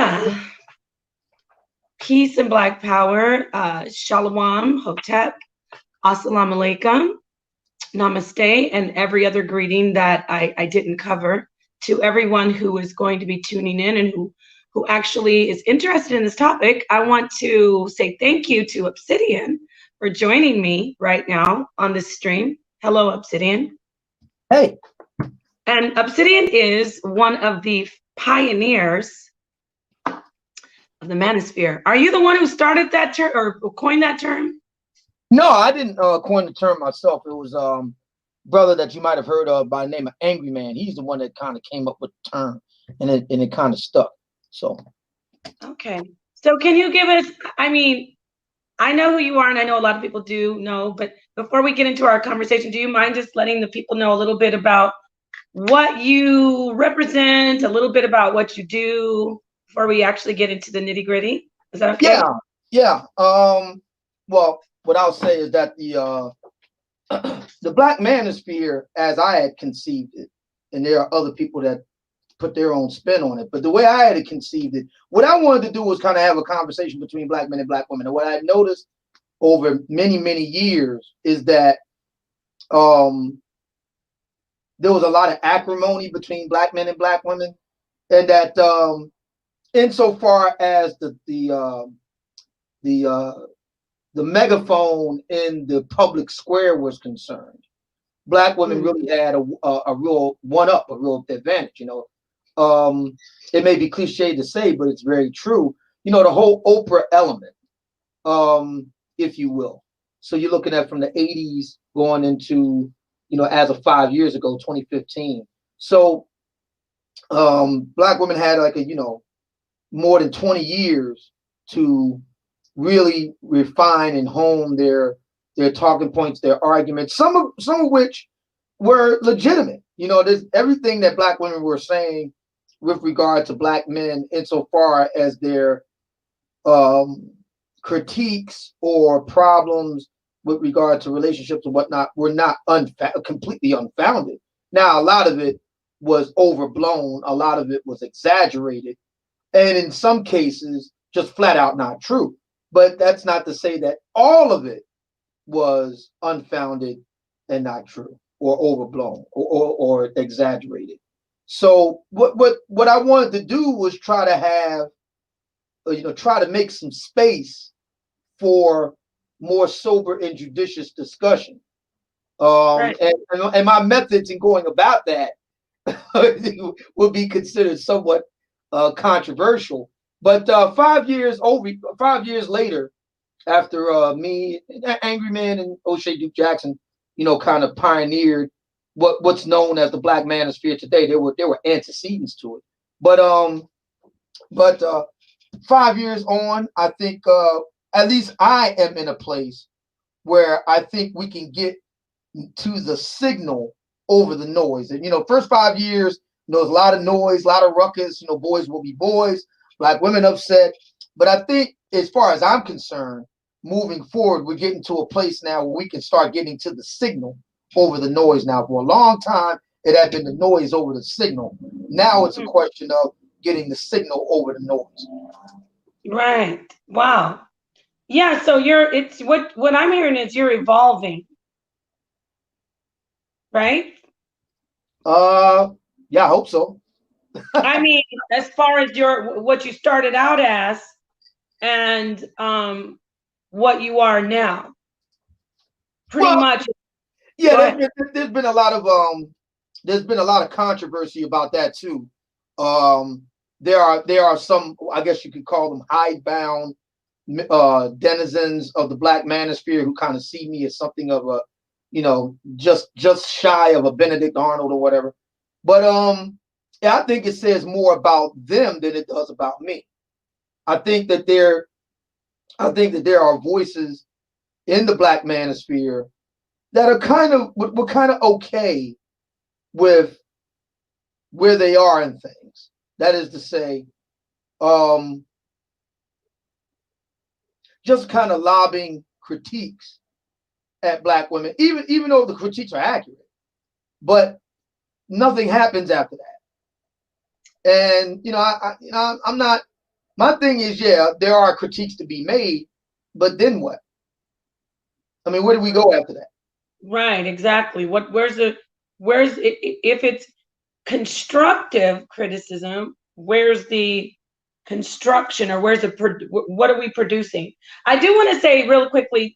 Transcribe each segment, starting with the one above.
Yeah. Peace and Black Power. Shalom, Hotep, Assalamu alaikum, Namaste, and every other greeting that I didn't cover to everyone who is going to be tuning in and who actually is interested in this topic. I want to say thank you to Obsidian for joining me right now on this stream. Hello, Obsidian. Hey. And Obsidian is one of the pioneers of the manosphere. Are you the one who started that term or coined that term? No, I didn't coin the term myself. It was brother that you might have heard of by the name of Angry Man. He's the one that kind of came up with the term, and it kind of stuck. So okay. So can you give us, I mean, I know who you are, and I know a lot of people do know, but before we get into our conversation, do you mind just letting the people know a little bit about what you represent, a little bit about what you do before we actually get into the nitty-gritty? Is that okay? Yeah. Well, what I'll say is that the Black manosphere, as I had conceived it, and there are other people that put their own spin on it, but the way I had conceived it, what I wanted to do was kind of have a conversation between Black men and Black women. And what I noticed over many, many years is that there was a lot of acrimony between Black men and Black women, and that insofar as the megaphone in the public square was concerned, Black women really had a real one-up, a real advantage. You know, it may be cliche to say, but it's very true. You know, the whole Oprah element, if you will. So you're looking at from the 80s going into, you know, as of 5 years ago, 2015. So Black women had like a, you know, more than 20 years to really refine and hone their talking points, their arguments, some of which were legitimate. You know, there's everything that Black women were saying with regard to Black men insofar as their critiques or problems with regard to relationships and whatnot were not completely unfounded. Now, a lot of it was overblown. A lot of it was exaggerated. And in some cases, just flat out not true. But that's not to say that all of it was unfounded and not true or overblown or exaggerated. So what I wanted to do was try to have, you know, try to make some space for more sober and judicious discussion. Right. And my methods in going about that will be considered somewhat controversial. But 5 years later, after me, Angry Man, and O'Shea Duke Jackson, you know, kind of pioneered what's known as the Black manosphere today. There were antecedents to it, but 5 years on, I think at least I am in a place where I think we can get to the signal over the noise. And, you know, first 5 years, you know, there's a lot of noise, a lot of ruckus, you know, boys will be boys, Black women upset. But I think as far as I'm concerned, moving forward, we're getting to a place now where we can start getting to the signal over the noise. Now, for a long time, it had been the noise over the signal. Now it's a question of getting the signal over the noise. Right. Wow. Yeah. So it's what I'm hearing is you're evolving. Right? Yeah, I hope so. I mean, as far as what you started out as and what you are now. Pretty much. Yeah, there's been a lot of controversy about that too. There are some, I guess you could call them hidebound denizens of the Black manosphere who kind of see me as something of a, you know, just shy of a Benedict Arnold or whatever. But yeah, I think it says more about them than it does about me. I think that there are voices in the Black manosphere that are kind of okay with where they are in things. That is to say, just kind of lobbing critiques at Black women, even though the critiques are accurate, but nothing happens after that. And you know, I'm not My thing is, yeah, there are critiques to be made, but then what? I mean, where do we go after that? Right, exactly. Where's it, if it's constructive criticism, where's the construction, or where's what are we producing? I do want to say real quickly,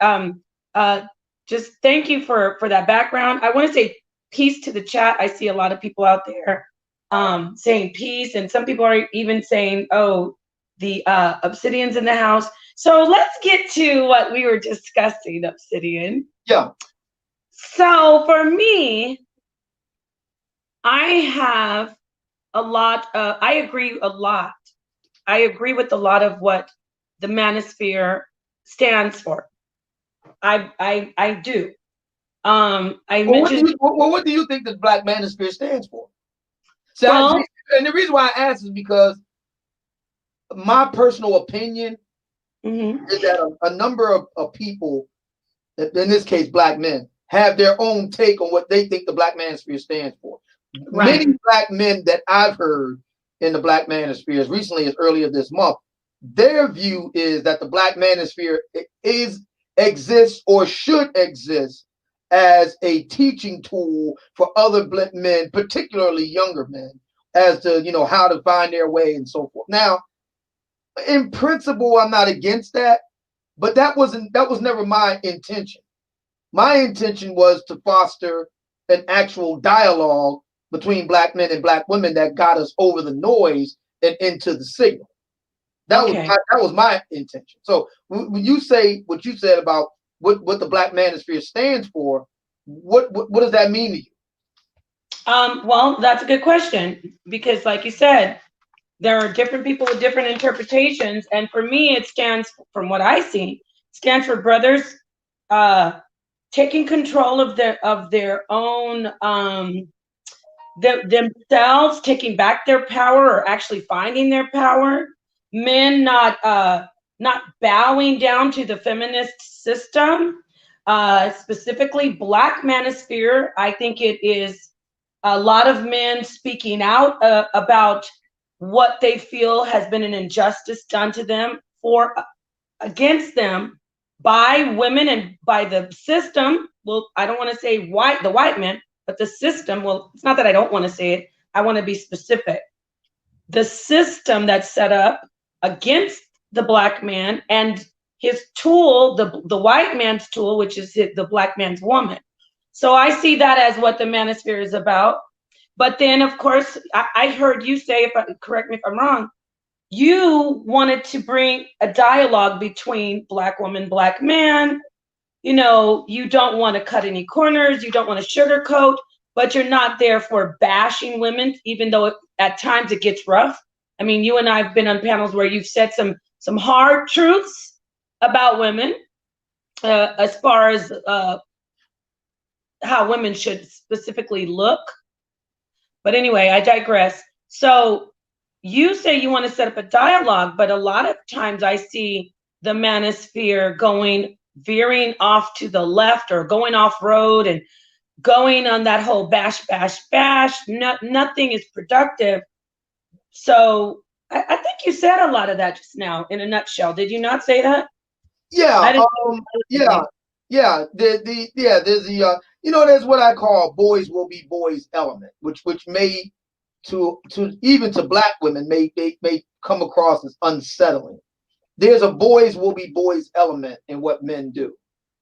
just thank you for that background. I want to say peace to the chat. I see a lot of people out there saying peace, and some people are even saying, oh, the Obsidian's in the house. So let's get to what we were discussing, Obsidian. Yeah. So for me, I have a lot I agree a lot. I agree with a lot of what the manosphere stands for. I do. I Well, mentioned what do you think the Black Manosphere stands for? So well, and the reason why I ask is because my personal opinion is that a number of people, in this case, Black men, have their own take on what they think the Black Manosphere stands for. right. Many Black men that I've heard in the Black Manosphere as recently as earlier this month, their view is that the Black Manosphere exists or should exist as a teaching tool for other Black men, particularly younger men, as to how to find their way and so forth. Now, in principle, I'm not against that, but that was never my intention. My intention was to foster an actual dialogue between Black men and Black women that got us over the noise and into the signal. That Okay. was my intention. So when you say what you said about what the Black Manosphere stands for, what does that mean to you? Well, that's a good question, because like you said, there are different people with different interpretations, and for me it stands, from what I see, stands for brothers taking control of their own themselves, taking back their power, or actually finding their power. Men not bowing down to the feminist system. Specifically, Black manosphere. I think it is a lot of men speaking out about what they feel has been an injustice done to them, for against them, by women and by the system. Well, I don't want to say the white men, but the system. Well, it's not that I don't want to say it. I want to be specific. The system that's set up against the Black man and his tool, the white man's tool, which is the Black man's woman. So I see that as what the manosphere is about. But then, of course, I heard you say, correct me if I'm wrong, you wanted to bring a dialogue between Black woman, Black man. You don't want to cut any corners, you don't want to sugarcoat, but you're not there for bashing women, even though at times it gets rough. I mean, you and I have been on panels where you've said some hard truths about women, as far as how women should specifically look. But anyway, I digress. So you say you want to set up a dialogue, but a lot of times I see the manosphere veering off to the left, or going off road and going on that whole bash, bash, bash. Nothing is productive. So I think you said a lot of that just now in a nutshell. Did you not say that? Yeah, I didn't. yeah, yeah. There's there's what I call boys will be boys element, which may to even to Black women may come across as unsettling. There's a boys will be boys element in what men do.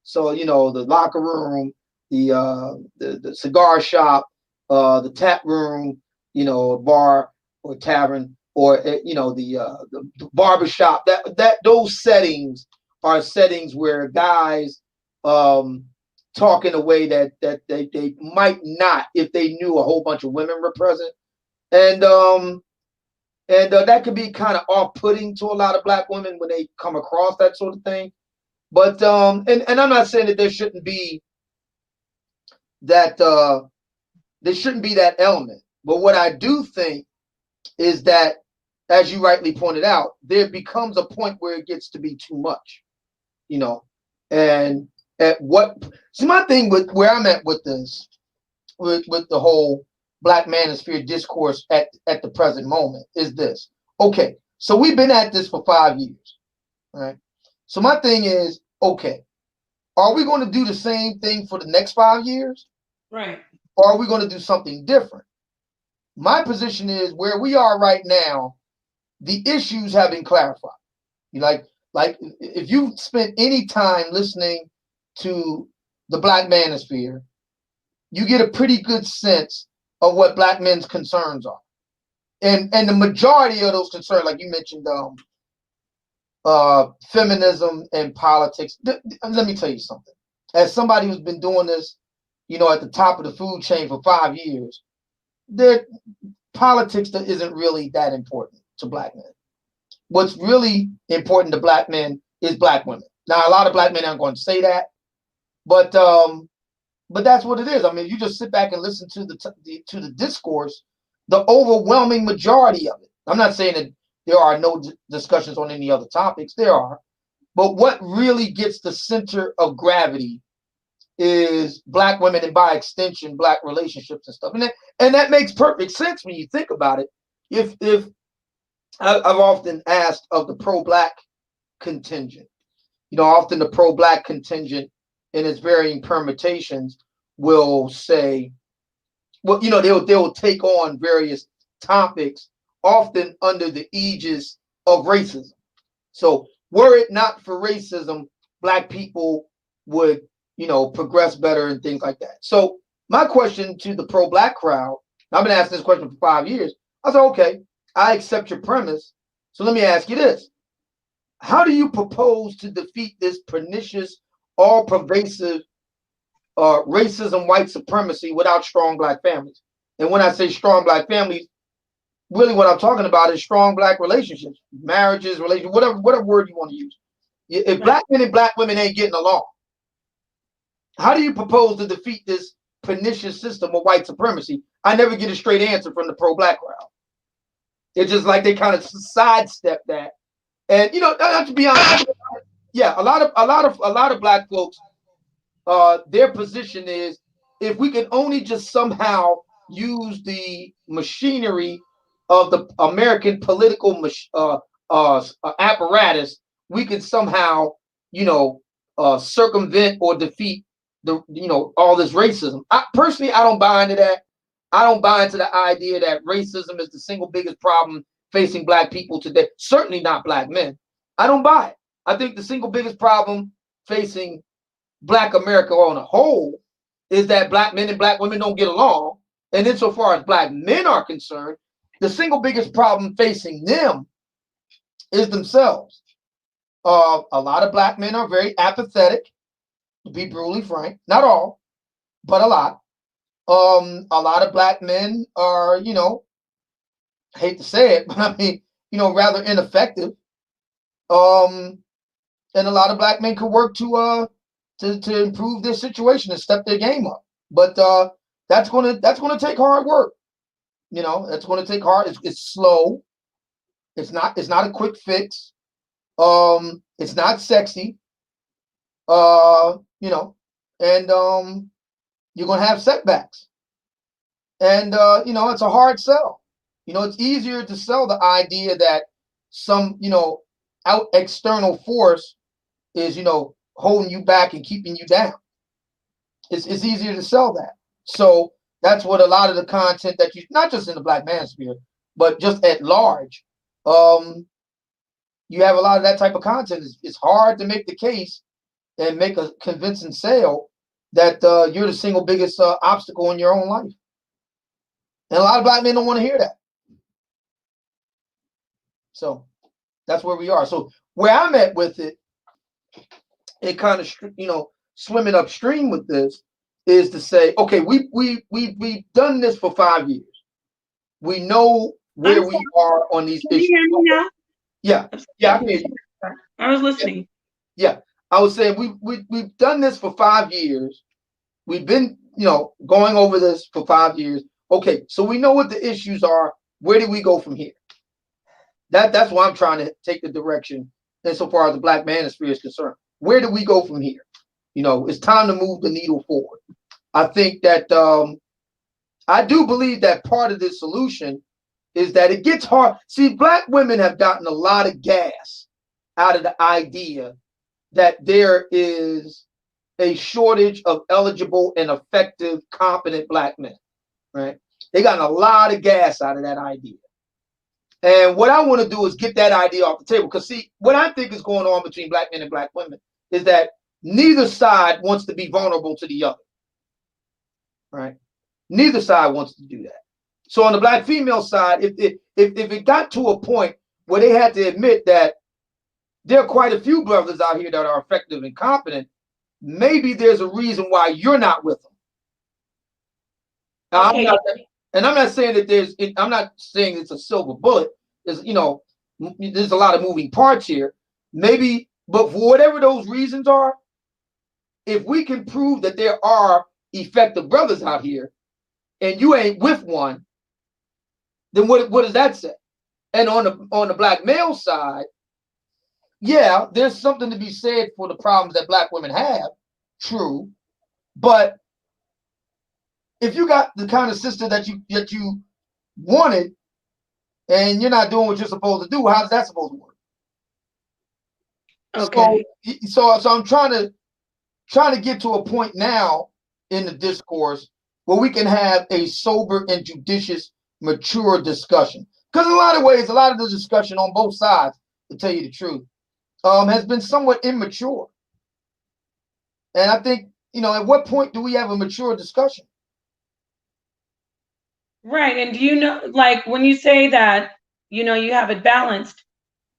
So the locker room, the cigar shop, the tap room, a bar or tavern, or the barber shop. That those settings are settings where guys talk in a way that they might not if they knew a whole bunch of women were present, and that could be kind of off-putting to a lot of Black women when they come across that sort of thing. But and I'm not saying that there shouldn't be that element. But what I do think is that, as you rightly pointed out, there becomes a point where it gets to be too much, and at what see my thing with where I'm at with this, with the whole Black manosphere discourse at the present moment, is this. Okay, So we've been at this for 5 years, right? So my thing is, okay, are we going to do the same thing for the next 5 years? Right. Or are we going to do something different? My position is where we are right now, the issues have been clarified. You like if you spent any time listening to the Black Manosphere, you get a pretty good sense of what Black men's concerns are. And the majority of those concerns, like you mentioned, feminism and politics. Let me tell you something. As somebody who's been doing this, at the top of the food chain for 5 years, there politics isn't really that important to Black men. What's really important to Black men is Black women. Now, a lot of Black men aren't going to say that, but that's what it is. I mean, you just sit back and listen to the discourse. The overwhelming majority of it. I'm not saying that there are no discussions on any other topics. There are, but what really gets the center of gravity is Black women, and by extension, Black relationships and stuff. And that makes perfect sense when you think about it. If I've often asked of the pro-Black contingent, often the pro-Black contingent in its varying permutations will say, well, they'll take on various topics, often under the aegis of racism. So were it not for racism, Black people would, progress better and things like that. So my question to the pro-Black crowd, I've been asking this question for 5 years. I said, okay, I accept your premise. So let me ask you this. How do you propose to defeat this pernicious, all-pervasive racism, white supremacy without strong Black families? And when I say strong Black families, really what I'm talking about is strong Black relationships, marriages, relationships, whatever word you want to use. If Black men and Black women ain't getting along, how do you propose to defeat this pernicious system of white supremacy? I never get a straight answer from the pro-Black crowd. It's just like they kind of sidestep that. And not to be honest, yeah, a lot of Black folks, their position is if we can only just somehow use the machinery of the American political apparatus, we can somehow, circumvent or defeat all this racism. Personally, I don't buy into that. I don't buy into the idea that racism is the single biggest problem facing Black people today. Certainly not Black men. I don't buy it. I think the single biggest problem facing Black America on a whole is that Black men and Black women don't get along. And insofar as Black men are concerned, the single biggest problem facing them is themselves. A lot of Black men are very apathetic, to be brutally frank. Not all, but a lot. A lot of Black men are, I hate to say it, but I mean, rather ineffective. And a lot of Black men could work to improve their situation and step their game up. But that's gonna take hard work. That's gonna take hard. It's slow. It's not a quick fix. It's not sexy. And you're gonna have setbacks. And it's a hard sell. It's easier to sell the idea that some, out external force is, holding you back and keeping you down. It's easier to sell that. So that's what a lot of the content that not just in the Black Manosphere, but just at large, you have a lot of that type of content. It's hard to make the case and make a convincing sale that you're the single biggest obstacle in your own life. And a lot of Black men don't want to hear that. So that's where we are. So where I'm at with it kind of, swimming upstream with this is to say, okay, we've done this for 5 years. We know where we are on these issues. Can you hear me now? Yeah, I can hear you. I was listening. Yeah. I was saying we've done this for 5 years. We've been, going over this for 5 years. Okay, so we know what the issues are. Where do we go from here? That's why I'm trying to take the direction insofar as the Black Manosphere is concerned. Where do we go from here? It's time to move the needle forward. I think that I do believe that part of the solution is that it gets hard. See, black women have gotten a lot of gas out of the idea that there is a shortage of eligible and effective, competent black men, right? They got a lot of gas out of that idea. And what I want to do is get that idea off the table. Because see, what I think is going on between black men and black women is that neither side wants to be vulnerable to the other, right? Neither side wants to do that. So on the black female side, if it got to a point where they had to admit that there are quite a few brothers out here that are effective and competent, maybe there's a reason why you're not with them. Now, Okay. I'm not saying that I'm not saying it's a silver bullet. There's, there's a lot of moving parts here. Maybe, but for whatever those reasons are, if we can prove that there are effective brothers out here and you ain't with one, then what does that say? And on the black male side, yeah, there's something to be said for the problems that black women have. True. But if you got the kind of sister that you wanted and you're not doing what you're supposed to do, how's that supposed to work? Okay. So I'm trying to get to a point now in the discourse where we can have a sober and judicious, mature discussion. Because in a lot of ways, a lot of the discussion on both sides, to tell you the truth, has been somewhat immature. And I think, at what point do we have a mature discussion? Right. And do you know, like when you say that, you have it balanced,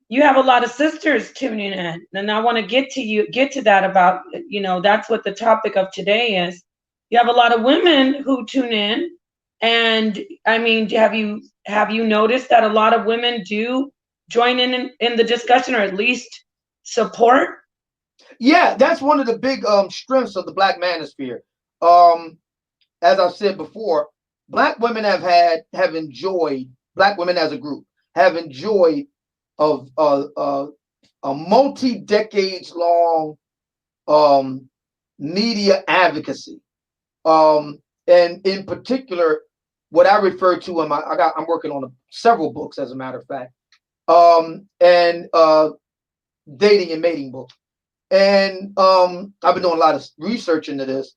you have a lot of sisters tuning in. And I want to get to that about, that's what the topic of today is. You have a lot of women who tune in. And I mean, have you noticed that a lot of women do join in the discussion, or at least support? Yeah, that's one of the big strengths of the black manosphere. As I've said before, black women have enjoyed, black women as a group have enjoyed of a multi-decades long media advocacy. And in particular, what I refer to I'm working on several books, as a matter of fact, and dating and mating book. And I've been doing a lot of research into this.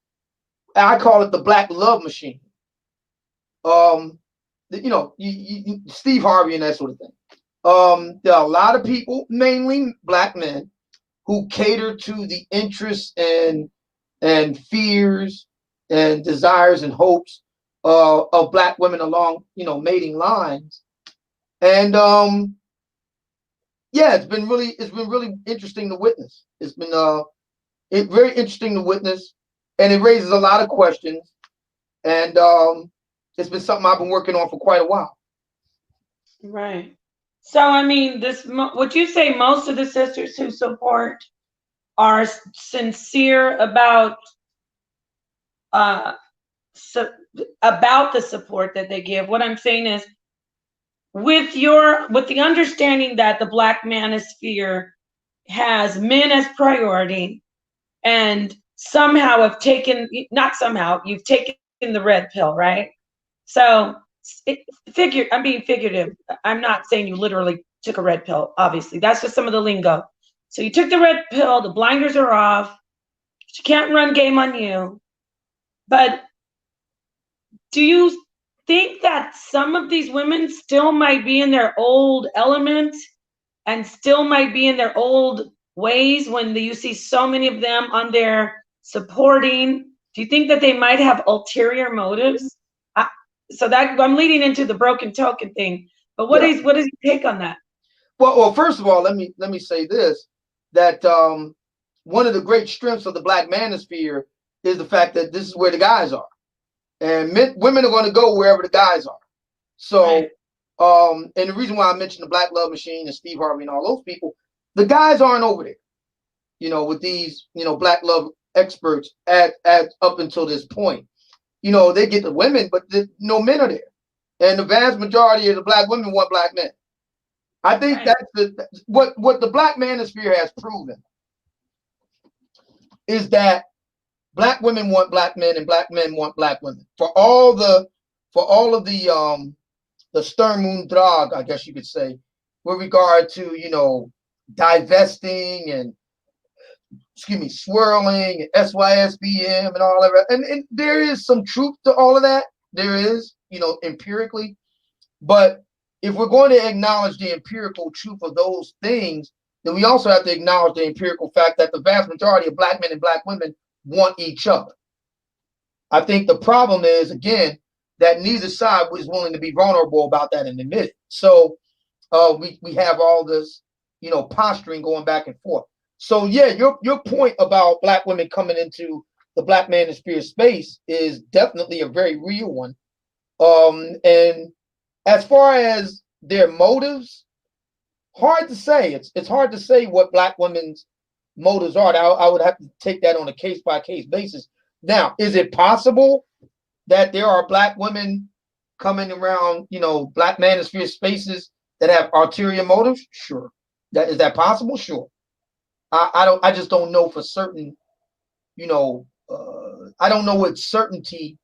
I call it the black love machine. Steve Harvey and that sort of thing. There are a lot of people, mainly black men, who cater to the interests and fears and desires and hopes of black women along, mating lines. And yeah, it's been really interesting to witness. It's been very interesting to witness, and it raises a lot of questions. And it's been something I've been working on for quite a while. Right. So I mean, would you say most of the sisters who support are sincere about about the support that they give? What I'm saying is, with the understanding that the black manosphere has men as priority, and somehow have taken, not somehow, you've taken the red pill, right? So I'm being figurative. I'm not saying you literally took a red pill, obviously. That's just some of the lingo. So you took the red pill, the blinders are off, she can't run game on you. But do you think that some of these women still might be in their old element and still might be in their old ways when you see so many of them on there supporting? Do you think that they might have ulterior motives? So that I'm leading into the broken token thing. But what is your take on that? Well, first of all, let me say this, that one of the great strengths of the black manosphere is the fact that this is where the guys are, and women are going to go wherever the guys are. So, right. And the reason why I mentioned the Black Love Machine and Steve Harvey and all those people, the guys aren't over there, with these, black love experts at up until this point. They get the women, but no men are there, and the vast majority of the black women want black men. I think that's what the black manosphere has proven is that black women want black men and black men want black women. For all of the the Sturmundrag, I guess you could say, with regard to, you know, divesting and, excuse me, swirling, and SYSBM and all of that. And there is some truth to all of that. There is, you know, empirically. But if we're going to acknowledge the empirical truth of those things, then we also have to acknowledge the empirical fact that the vast majority of black men and black women want each other. I think the problem is, again, that neither side was willing to be vulnerable about that and admit it. So we have all this, you know, posturing going back and forth. So yeah, your point about black women coming into the black manosphere space is definitely a very real one. And as far as their motives, hard to say. It's hard to say what black women's motives are. I would have to take that on a case by case basis. Now, is it possible that there are black women coming around, you know, black manosphere spaces that have ulterior motives? Sure. Is that possible? Sure. I just don't know for certain, you know, I don't know with certainty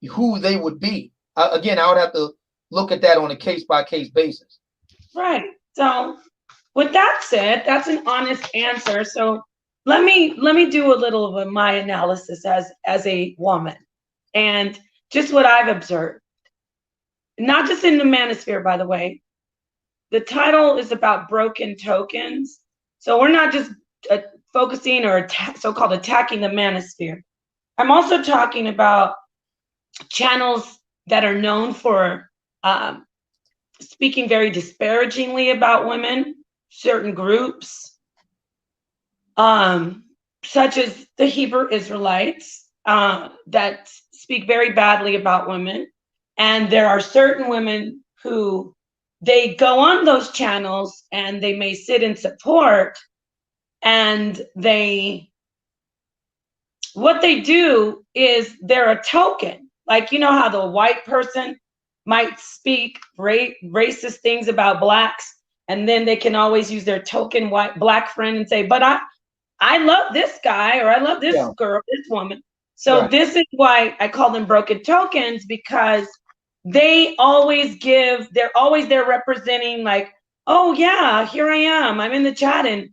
who they would be. Again, I would have to look at that on a case by case basis. Right. So with that said, that's an honest answer. So let me do a little of my analysis as a woman and just what I've observed. Not just in the manosphere, by the way. The title is about broken tokens. So we're not just focusing or so-called attacking the manosphere. I'm also talking about channels that are known for speaking very disparagingly about women, certain groups, such as the Hebrew Israelites, that speak very badly about women. And there are certain women who they go on those channels and they may sit in support, and what they do is they're a token. Like, you know how the white person might speak racist things about blacks, and then they can always use their token white black friend and say, but I love this guy, or I love this girl, this woman. So this is why I call them broken tokens, because they always they're always there representing, like, oh yeah, here I am, I'm in the chat and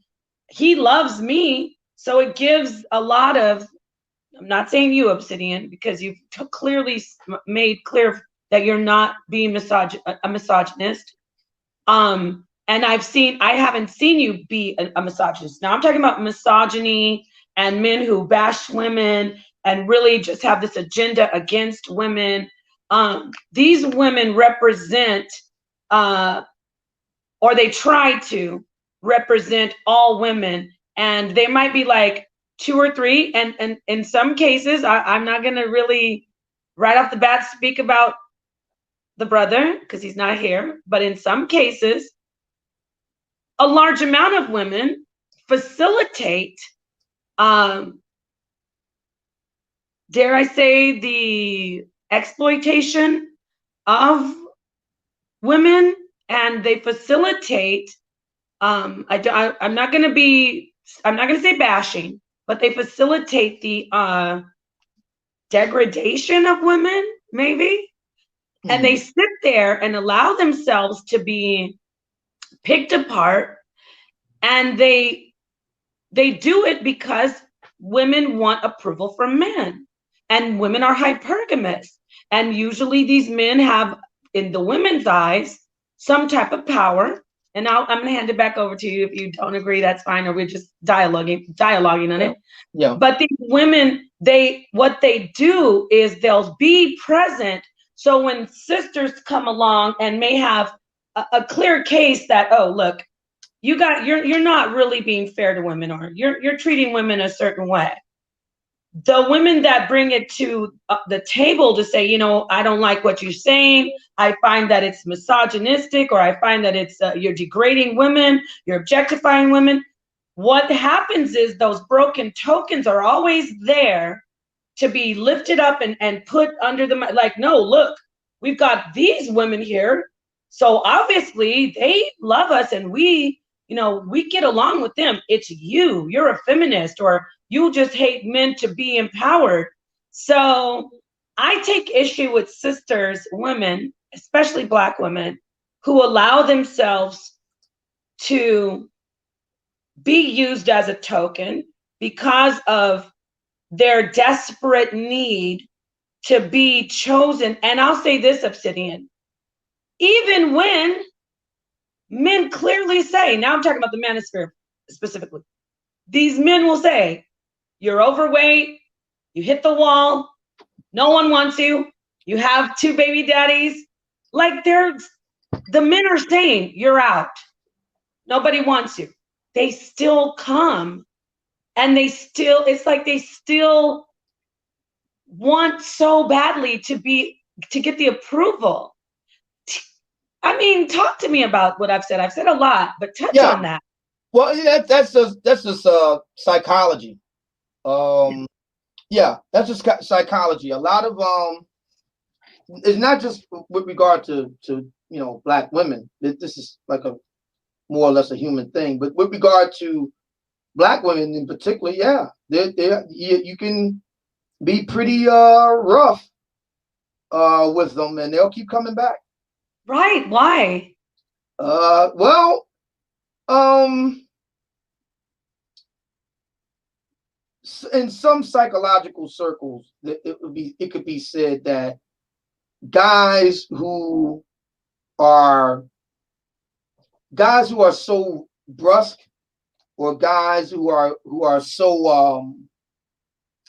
he loves me. So it gives a lot of, I'm not saying you, Obsidian, because you've clearly made clear that you're not being a misogynist. And I haven't seen you be a misogynist. Now I'm talking about misogyny and men who bash women and really just have this agenda against women. These women represent, or they try to represent, all women, and they might be like 2 or 3, and in some cases, I'm not gonna really right off the bat speak about the brother because he's not here, but in some cases, a large amount of women facilitate, dare I say, the exploitation of women, and they facilitate, I'm not going to say bashing, but they facilitate the degradation of women, maybe. And they sit there and allow themselves to be picked apart, and they do it because women want approval from men, and women are hypergamous, and usually these men have, in the women's eyes, some type of power. And I'm gonna hand it back over to you. If you don't agree, that's fine, or we're just dialoguing on it. Yeah. But these women, what they do is they'll be present. So when sisters come along and may have a clear case that, oh, look, you're not really being fair to women, or you're treating women a certain way. The women that bring it to the table to say, you know, I don't like what you're saying, I find that it's misogynistic, or I find that it's you're degrading women, you're objectifying women. What happens is those broken tokens are always there to be lifted up and put under the, like, no, look, we've got these women here, so obviously they love us, and we get along with them. It's you're a feminist, or you just hate men to be empowered. So I take issue with sisters, women, especially Black women, who allow themselves to be used as a token because of their desperate need to be chosen. And I'll say this, Obsidian, even when men clearly say, now I'm talking about the manosphere specifically, these men will say, you're overweight, you hit the wall, no one wants you, you have 2 baby daddies. Like the men are saying, you're out, nobody wants you. They still come, and it's like they still want so badly to get the approval. I mean, talk to me about what I've said. I've said a lot, but touch on that. Well, yeah, that's just psychology. Yeah, that's just psychology. A lot of it's not just with regard to Black women. This is like a more or less a human thing, but with regard to Black women in particular, yeah, you can be pretty rough with them, and they'll keep coming back. Right? Why? Well, in some psychological circles, it could be said that guys who are so brusque, or guys who are so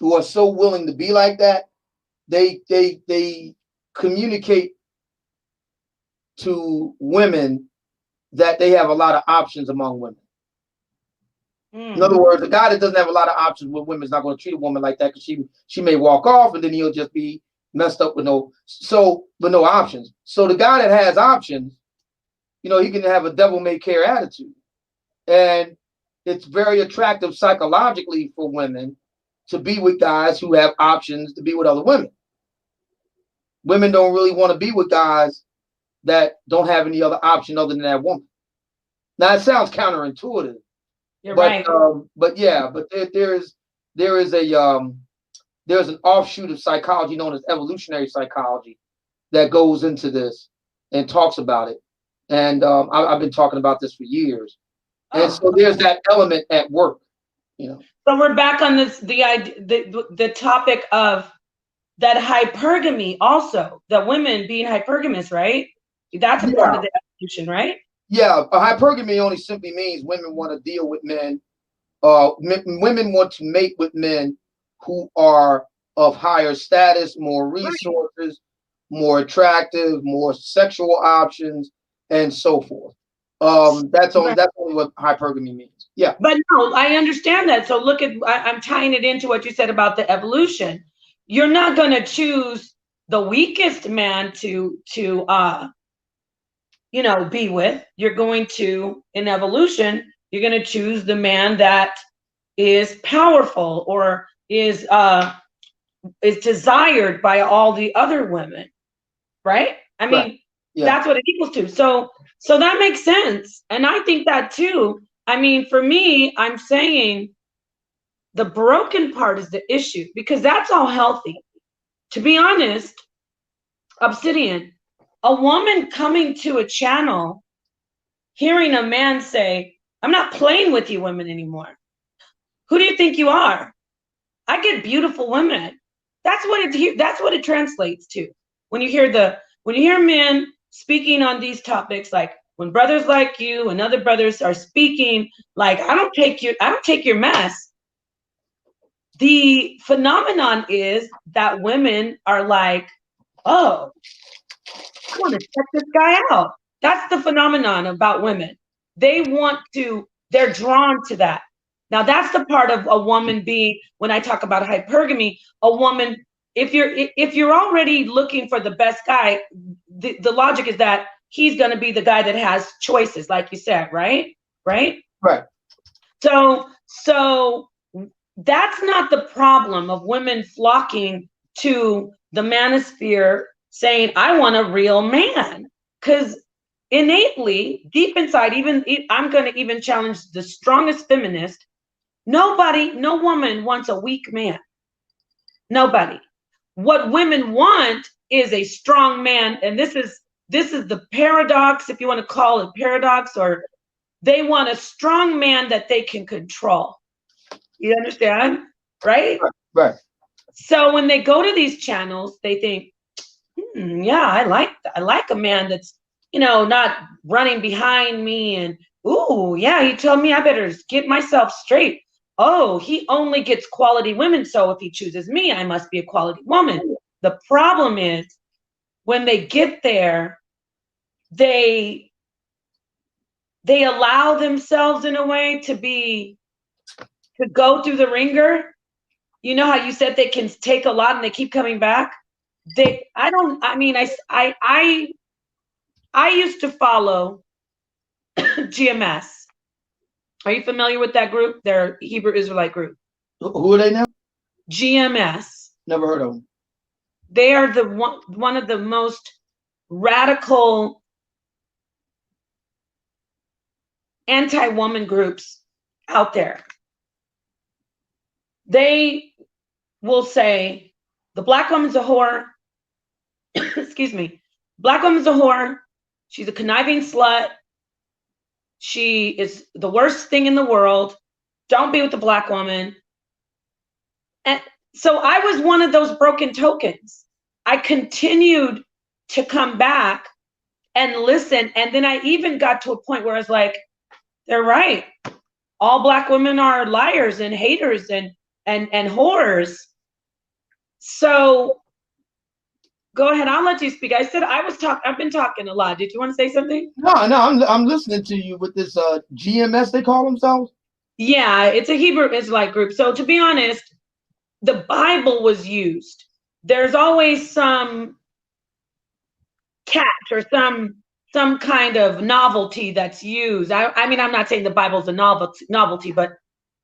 willing to be like that, they communicate to women that they have a lot of options among women. In other words, a guy that doesn't have a lot of options with women is not going to treat a woman like that, because she may walk off, and then he'll just be messed up with no options. So the guy that has options, he can have a devil may care attitude, and it's very attractive psychologically for women to be with guys who have options to be with other women. Women don't really want to be with guys that don't have any other option other than that woman. Now, it sounds counterintuitive. You're right. But there's an offshoot of psychology known as evolutionary psychology that goes into this and talks about it. And I've been talking about this for years. And so there's that element at work, So we're back on the topic of that hypergamy, also the women being hypergamous, right? That's a part of the evolution, right? Yeah, a hypergamy only simply means women want to deal with men. Women want to mate with men who are of higher status, more resources, more attractive, more sexual options, and so forth. That's only what hypergamy means. Yeah. But no, I understand that. So look I'm tying it into what you said about the evolution. You're not going to choose the weakest man to be with. You're going to, in evolution, you're going to choose the man that is powerful or is desired by all the other women, right? I mean, that's what it equals to. So that makes sense. And I think that too. I mean, for me, I'm saying the broken part is the issue, because that's all healthy. To be honest, Obsidian, a woman coming to a channel, hearing a man say, I'm not playing with you women anymore. Who do you think you are? I get beautiful women. That's what it translates to. When you hear men speaking on these topics, like when brothers like you and other brothers are speaking, like, I don't take your mess. The phenomenon is that women are like, oh, I want to check this guy out. That's the phenomenon about women. They're drawn to that. Now, that's the part of a woman being, when I talk about hypergamy, a woman, if you're already looking for the best guy, the logic is that he's going to be the guy that has choices, like you said, right? Right. So that's not the problem of women flocking to the manosphere saying, I want a real man. Because innately, deep inside, I'm going to even challenge the strongest feminist. No woman wants a weak man. Nobody. What women want is a strong man. And this is this is the paradox, if you want to call it paradox, or they want a strong man that they can control. You understand? Right? Right. So when they go to these channels, they think, yeah, I like a man that's, not running behind me, and ooh, yeah, he told me I better get myself straight. Oh, he only gets quality women, so if he chooses me, I must be a quality woman. The problem is when they get there, they allow themselves in a way to go through the ringer. You know how you said they can take a lot and they keep coming back? I used to follow GMS. Are you familiar with that group? They're Hebrew Israelite group. Who are they now? GMS. Never heard of them. They are one of the most radical anti-woman groups out there. They will say the black woman's a whore. Excuse me. Black woman's a whore. She's a conniving slut. She is the worst thing in the world. Don't be with the black woman. And so I was one of those broken tokens. I continued to come back and listen. And then I even got to a point where I was like, they're right. All black women are liars and haters and whores. So go ahead. I'll let you speak. I said I've been talking a lot. Did you want to say something? No, I'm listening to you with this GMS they call themselves. Yeah, it's a Hebrew Israelite group. So to be honest, the Bible was used. There's always some catch or some kind of novelty that's used. I mean, I'm not saying the Bible's a novelty, but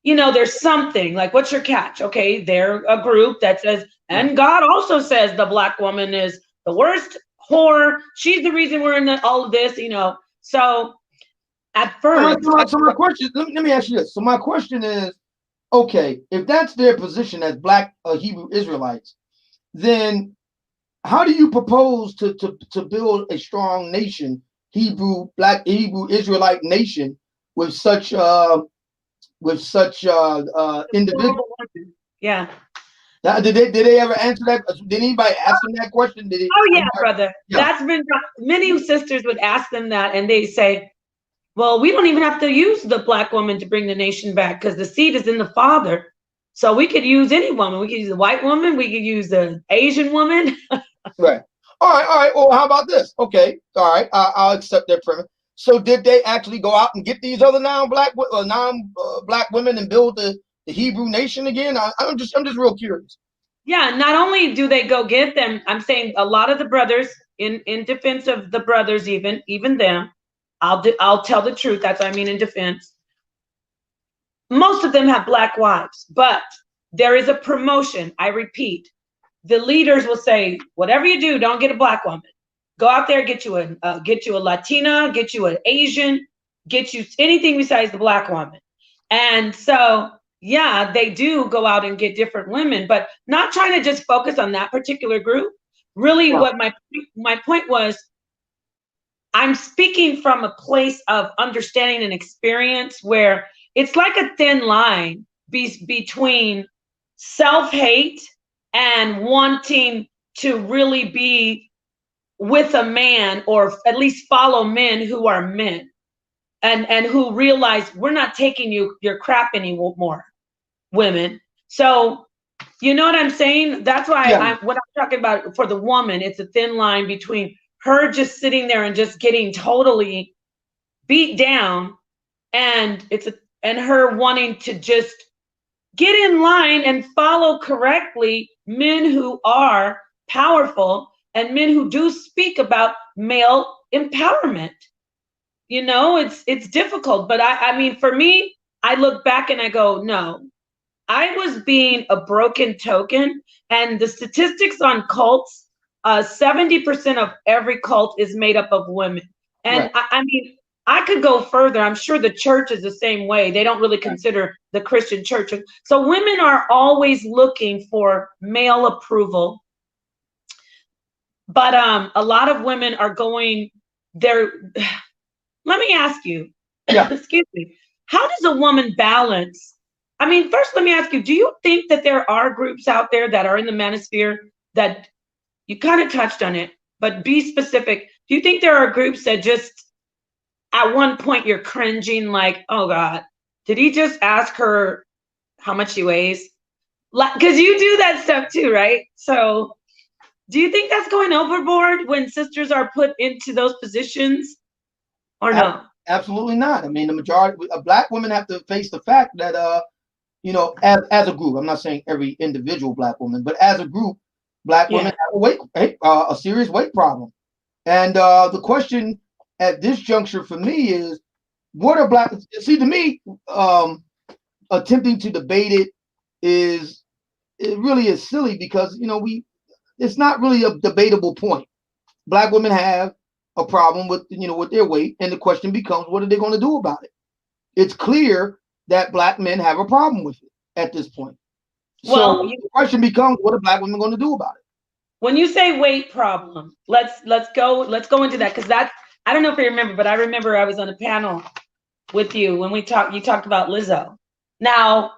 there's something like, what's your catch? Okay, they're a group that says, and God also says the black woman is the worst whore. She's the reason we're in all of this, So at first, so my question, let me ask you this. So my question is, okay, if that's their position as black Hebrew Israelites, then how do you propose to build a strong nation, black Hebrew Israelite nation with such individuals? Yeah. Now, did they ever answer that? Did anybody ask them that question? Oh yeah, brother. Yeah. That's been many sisters would ask them that, and they say, well, we don't even have to use the black woman to bring the nation back because the seed is in the father. So we could use any woman. We could use a white woman. We could use the Asian woman. Right. All right. Well, how about this? Okay. All right. I'll accept their premise. So did they actually go out and get these other non-black women and build the Hebrew nation again? I'm just real curious. Yeah. Not only do they go get them, I'm saying a lot of the brothers, in defense of the brothers, even them, I'll tell the truth. That's what I mean in defense. Most of them have black wives, but there is a promotion. I repeat, the leaders will say, whatever you do, don't get a black woman. Go out there, get you a Latina, get you an Asian, get you anything besides the black woman. And so, yeah, they do go out and get different women, but not trying to just focus on that particular group. Really, what my point was, I'm speaking from a place of understanding and experience where it's like a thin line between self-hate and wanting to really be with a man, or at least follow men who are men and who realize we're not taking your crap anymore, women. So you know what I'm saying? That's why what I'm talking about for the woman, it's a thin line between her just sitting there and just getting totally beat down, and her wanting to just get in line and follow correctly men who are powerful and men who do speak about male empowerment. It's difficult, but I mean, for me, I look back and I go, no, I was being a broken token. And the statistics on cults, 70% of every cult is made up of women. And I mean, I could go further. I'm sure the church is the same way. They don't really consider the Christian church. So women are always looking for male approval. But a lot of women are going there. Let me ask you, Yeah. excuse me, how does a woman balance? I mean, first, let me ask you, do you think that there are groups out there that are in the manosphere that you kind of touched on it, but be specific? Do you think there are groups that just at one point you're cringing, like, oh God, did he just ask her how much she weighs? Like, because you do that stuff too, right? So do you think that's going overboard when sisters are put into those positions or no? Absolutely not. I mean, the majority of black women have to face the fact that, you know, as a group, I'm not saying every individual black woman, but as a group, black women Yeah. have a serious weight problem. And the question at this juncture for me is, what are black? See, to me, attempting to debate it really is silly because you know it's not really a debatable point. Black women have a problem with with their weight, and the question becomes, what are they going to do about it? It's clear that black men have a problem with it at this point. Well, So the question becomes, what are black women going to do about it? when you say weight problem, let's go into that, because that, I don't know if you remember, but I remember I was on a panel with you when we talked. You talked about Lizzo. Now,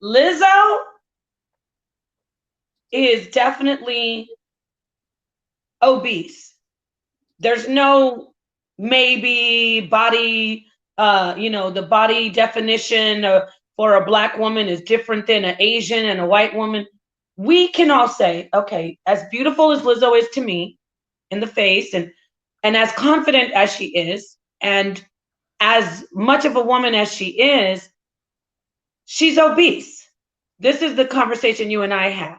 Lizzo is definitely obese. There's no maybe body. The body definition for a black woman is different than an Asian and a white woman. We can all say, okay, as beautiful as Lizzo is to me in the face, and as confident as she is, and as much of a woman as she is, she's obese. This is the conversation you and I had.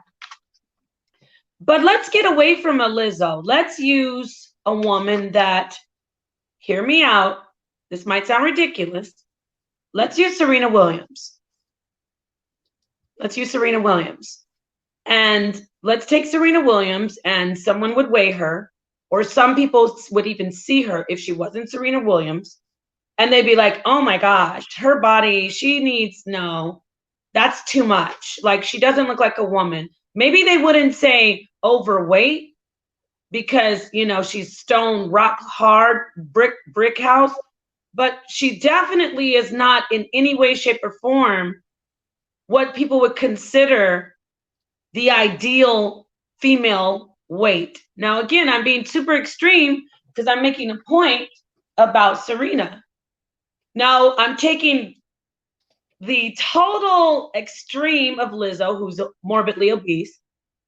But let's get away from a Lizzo. Let's use a woman that, hear me out, this might sound ridiculous. Let's use Serena Williams. Let's use Serena Williams. And let's take Serena Williams, and someone would weigh her, or some people would even see her if she wasn't Serena Williams. And they'd be like, oh my gosh, her body, she needs, no, that's too much. Like, she doesn't look like a woman. Maybe they wouldn't say overweight because, she's stone rock hard, brick house, but she definitely is not in any way, shape, or form what people would consider the ideal female weight. Now, again, I'm being super extreme because I'm making a point about Serena. Now, I'm taking the total extreme of Lizzo, who's morbidly obese,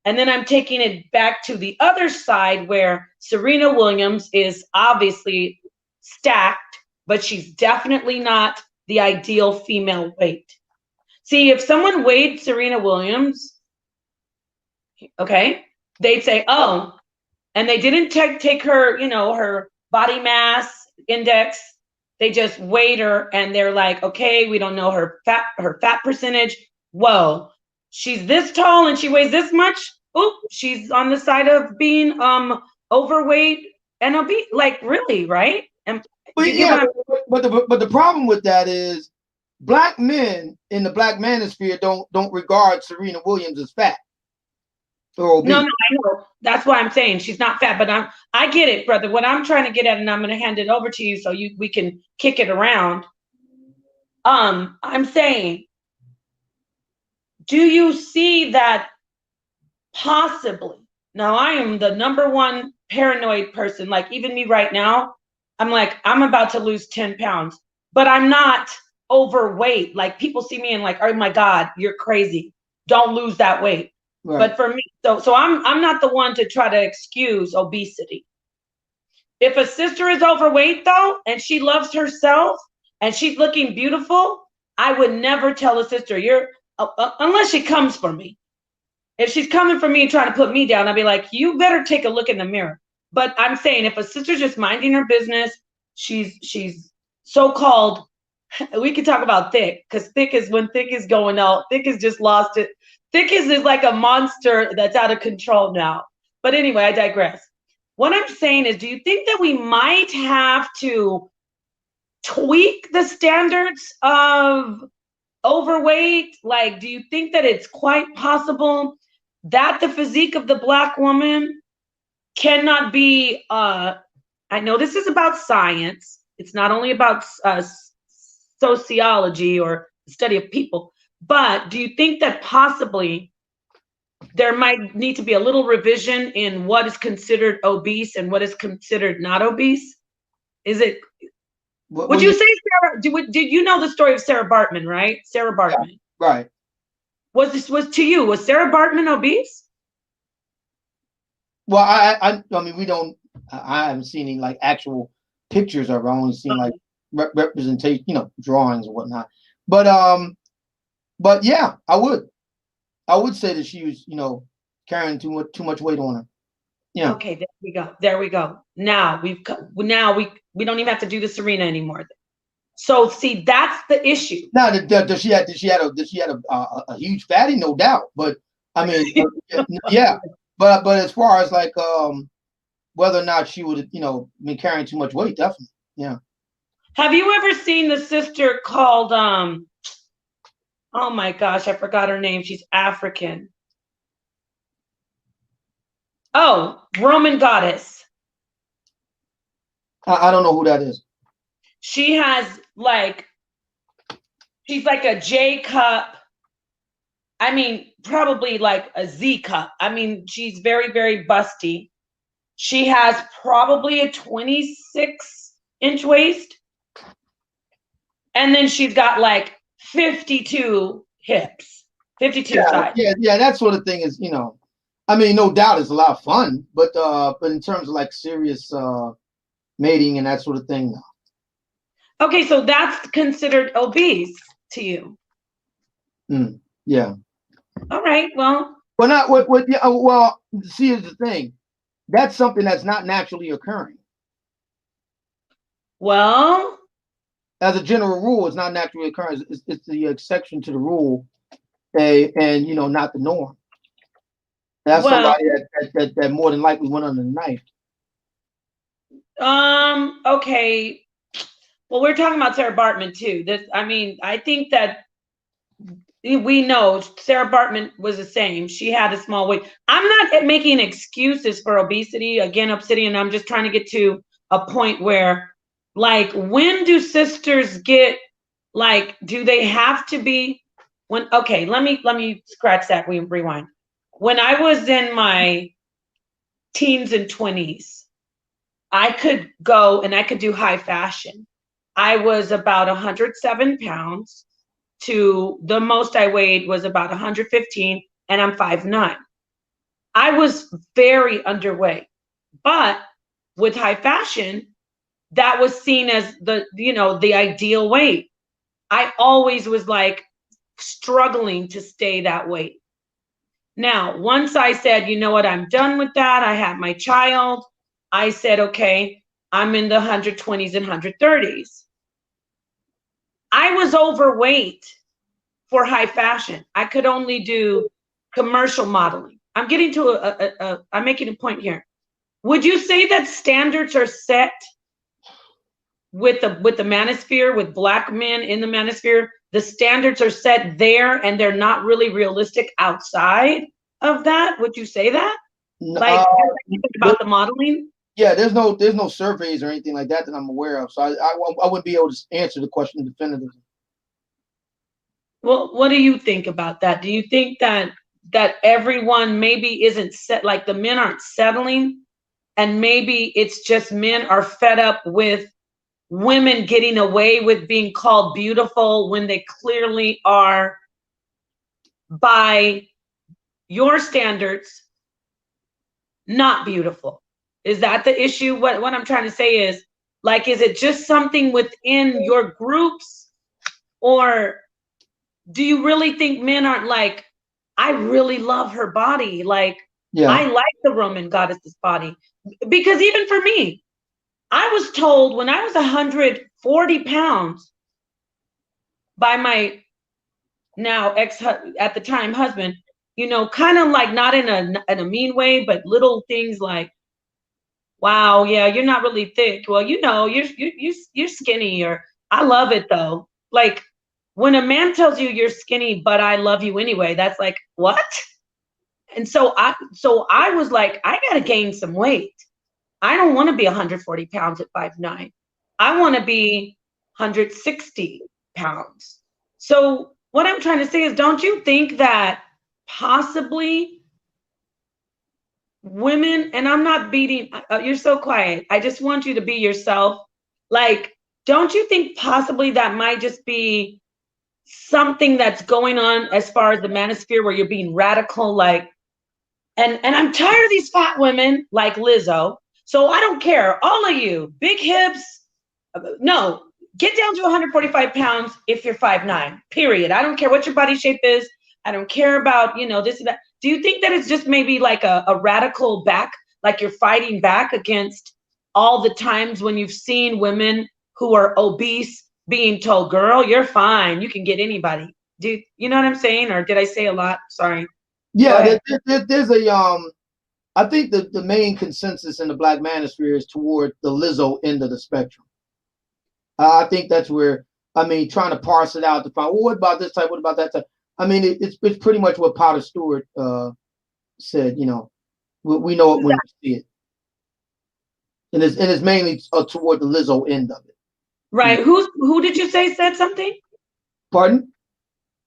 and then I'm taking it back to the other side where Serena Williams is obviously stacked, but she's definitely not the ideal female weight. See, if someone weighed Serena Williams, okay, they'd say, oh, and they didn't take her, her body mass index. They just weighed her and they're like, okay, we don't know her fat percentage. Whoa, she's this tall and she weighs this much. Oop, she's on the side of being overweight and obese. Like, really, right? And But yeah, but the problem with that is black men in the black manosphere don't regard Serena Williams as fat or obese. No, I know. That's why I'm saying she's not fat, but I get it, brother. What I'm trying to get at, and I'm going to hand it over to you so we can kick it around. I'm saying, do you see that possibly? Now, I am the number one paranoid person. Like, even me right now, I'm like, I'm about to lose 10 pounds, but I'm not overweight. Like, people see me and like, oh my God, you're crazy. Don't lose that weight. Right. But for me, so I'm not the one to try to excuse obesity. If a sister is overweight though, and she loves herself and she's looking beautiful, I would never tell a sister, you're unless she comes for me. If she's coming for me and trying to put me down, I'd be like, you better take a look in the mirror. But I'm saying, if a sister's just minding her business, she's so-called, we could talk about thick, because thick is when thick is going out. Thick is just lost it. Thick is like a monster that's out of control now. But anyway, I digress. What I'm saying is, do you think that we might have to tweak the standards of overweight? Like, do you think that it's quite possible that the physique of the black woman cannot be, I know this is about science. It's not only about sociology or the study of people, but do you think that possibly there might need to be a little revision in what is considered obese and what is considered not obese? Is it, would you say, Sarah, did you know the story of Sarah Bartman, right? Sarah Bartman. Yeah, right. Was Sarah Bartman obese? Well, I mean, I haven't seen any like actual pictures of her. I only seen like representation, drawings and whatnot. But yeah, I would say that she was, carrying too much weight on her. Yeah. Okay, there we go. Now we don't even have to do the Serena anymore. So see, that's the issue. Now, does she had a huge fatty? No doubt. But I mean, yeah. But as far as like whether or not she would been carrying too much weight, definitely. Yeah. Have you ever seen the sister called oh my gosh, I forgot her name. She's African. Oh, Roman goddess. I don't know who that is. She has she's like a J cup. I mean, probably like a Z cup. I mean, she's very, very busty. She has probably a 26-inch waist. And then she's got like 52 hips, 52 sides. Yeah, that sort of thing is, I mean, no doubt it's a lot of fun, but in terms of like serious mating and that sort of thing, no. Okay, so that's considered obese to you. Yeah. All right, well. Well, not what yeah, well, see, here's the thing. That's something that's not naturally occurring. Well, as a general rule, it's not naturally occurring. It's the exception to the rule, and not the norm. That's somebody that more than likely went under the knife. Okay. Well, we're talking about Sarah Bartman too. I think that we know Sarah Bartman was the same. She had a small weight. I'm not making excuses for obesity. Again, Obsidian, I'm just trying to get to a point where, like, when do sisters get, like, do they have to be, okay, let me scratch that, we rewind. When I was in my teens and 20s, I could go and I could do high fashion. I was about 107 pounds. To the most I weighed was about 115, and I'm 5'9". I was very underweight, but with high fashion, that was seen as the ideal weight. I always was like struggling to stay that weight. Now, once I said, you know what, I'm done with that. I had my child. I said, okay, I'm in the 120s and 130s. I was overweight for high fashion. I could only do commercial modeling. I'm getting to I'm making a point here. Would you say that standards are set with the manosphere, with Black men in the manosphere? The standards are set there and they're not really realistic outside of that? Would you say that? Like about the modeling? Yeah, there's no surveys or anything like that I'm aware of. So I wouldn't be able to answer the question definitively. Well, what do you think about that? Do you think that everyone maybe isn't set, like the men aren't settling, and maybe it's just men are fed up with women getting away with being called beautiful when they clearly are, by your standards, not beautiful? Is that the issue? What I'm trying to say is, like, is it just something within your groups, or do you really think men aren't like, I really love her body, like, yeah, I like the Roman goddess's body? Because even for me, I was told when I was 140 pounds by my now at the time husband, kind of like, not in a mean way, but little things like, wow, yeah, you're not really thick. Well, you're skinny, or I love it though. Like, when a man tells you you're skinny, but I love you anyway, that's like, what? And so I was like, I got to gain some weight. I don't want to be 140 pounds at 5'9". I want to be 160 pounds. So what I'm trying to say is, don't you think that possibly women, and I'm not beating, you're so quiet. I just want you to be yourself. Like, don't you think possibly that might just be something that's going on as far as the manosphere, where you're being radical, like, and I'm tired of these fat women like Lizzo. So I don't care. All of you, big hips, no, get down to 145 pounds if you're 5'9", period. I don't care what your body shape is. I don't care about, this and that. Do you think that it's just maybe like a radical back, like you're fighting back against all the times when you've seen women who are obese being told, girl, you're fine, you can get anybody? Do you know what I'm saying? Or did I say a lot? Sorry. Yeah, there's I think the main consensus in the Black manosphere is toward the Lizzo end of the spectrum. I think that's where, trying to parse it out to find, well, what about this type? What about that type? It's pretty much what Potter Stewart said. We know it when we see it, and it's mainly toward the Lizzo end of it. Right. Who did you say said something? Pardon?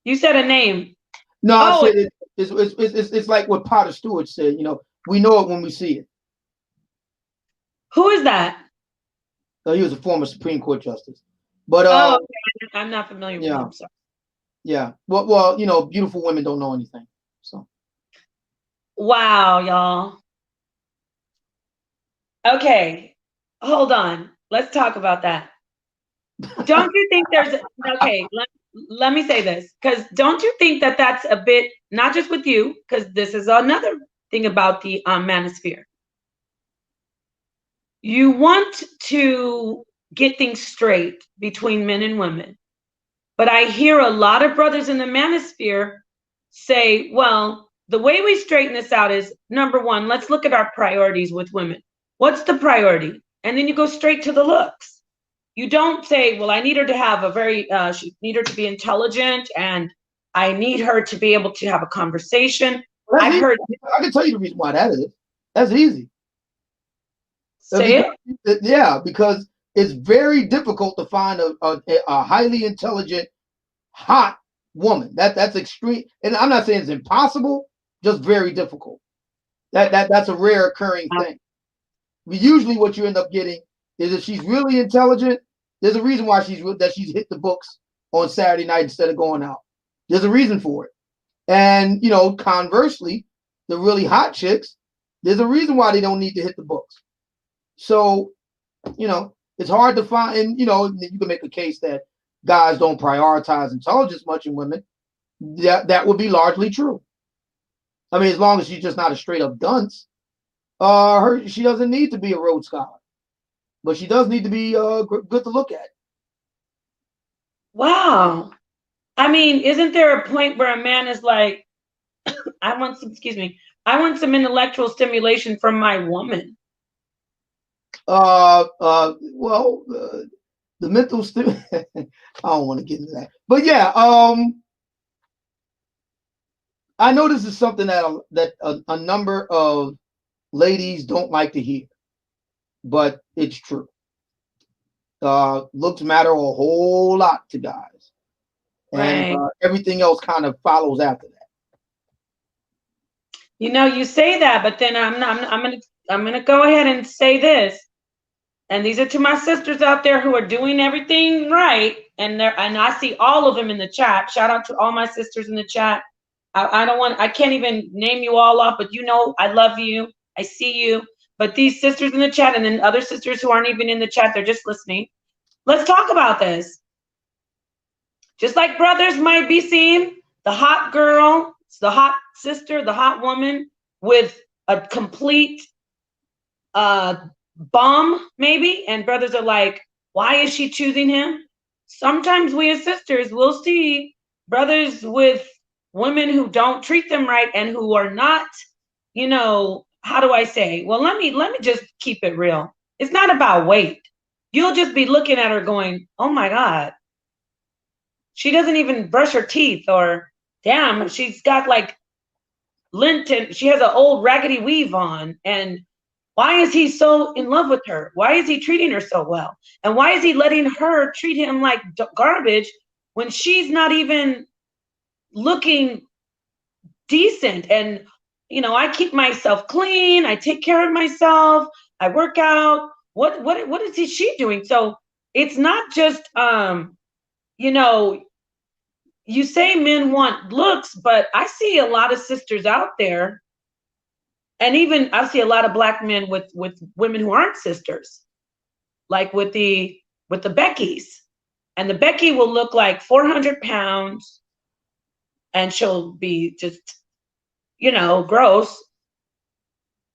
You said a name. No, I said it's like what Potter Stewart said. We know it when we see it. Who is that? He was a former Supreme Court justice. But okay. I'm not familiar with him. Sorry. Yeah. Well, beautiful women don't know anything. So. Wow, y'all. Okay, hold on. Let's talk about that. Don't you think there's okay? Let me say this, because don't you think that that's a bit, not just with you, because this is another thing about the manosphere. You want to get things straight between men and women, but I hear a lot of brothers in the manosphere say, well, the way we straighten this out is, number one, let's look at our priorities with women. What's the priority? And then you go straight to the looks. You don't say, well, I need her to have need her to be intelligent, and I need her to be able to have a conversation. I can tell you the reason why that is. That's easy. Say it? Yeah, because it's very difficult to find a highly intelligent, hot woman. That's extreme. And I'm not saying it's impossible, just very difficult. That's a rare occurring thing. Usually what you end up getting is, if she's really intelligent, there's a reason why she's hit the books on Saturday night instead of going out. There's a reason for it. And, conversely, the really hot chicks, there's a reason why they don't need to hit the books. So, it's hard to find, and, you can make a case that guys don't prioritize intelligence much in women. That would be largely true. As long as she's just not a straight up dunce, she doesn't need to be a Rhodes Scholar, but she does need to be good to look at. Wow. Isn't there a point where a man is like, I want some intellectual stimulation from my woman? Well, the mental I don't want to get into that, but yeah, I know this is something that a number of ladies don't like to hear, but it's true. Looks matter a whole lot to guys, and right. Everything else kind of follows after that. You say that, but then I'm gonna go ahead and say this, and these are to my sisters out there who are doing everything right, and I see all of them in the chat. Shout out to all my sisters in the chat. I can't even name you all off, but I love you. I see you. But these sisters in the chat, and then other sisters who aren't even in the chat, they're just listening. Let's talk about this. Just like brothers might be seeing the hot girl, the hot sister, the hot woman with a complete bomb, maybe, and brothers are like, why is she choosing him? Sometimes we as sisters will see brothers with women who don't treat them right and who are not, how do I say? Well, let me just keep it real. It's not about weight. You'll just be looking at her going, oh my God, she doesn't even brush her teeth, or damn, she's got like lint, and she has an old raggedy weave on. And why is he so in love with her? Why is he treating her so well? And why is he letting her treat him like garbage when she's not even looking decent? And I keep myself clean, I take care of myself, I work out. What is she doing? So it's not just you know you say men want looks, but I see a lot of sisters out there, and even I see a lot of black men with women who aren't sisters, like with the Beckys. And the Becky will look like 400 pounds, and she'll be just gross,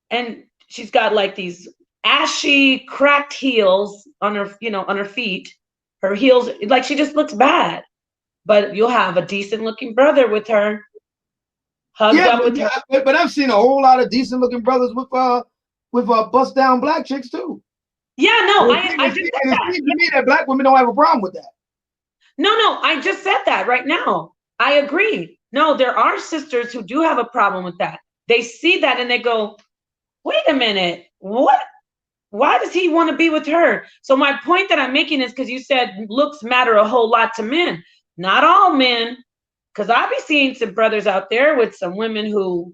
and she's got like these ashy cracked heels on her on her feet. Her heels, like, she just looks bad. But you'll have a decent looking brother with her, hugged up with her. But I've seen a whole lot of decent looking brothers with bust down black chicks too. Yeah, no, I just said that. It seems to me that black women don't have a problem with that. No, I just said that right now. I agree. No, there are sisters who do have a problem with that. They see that and they go, wait a minute, what? Why does he want to be with her? So my point that I'm making is because you said looks matter a whole lot to men. Not all men, because I be seeing some brothers out there with some women who.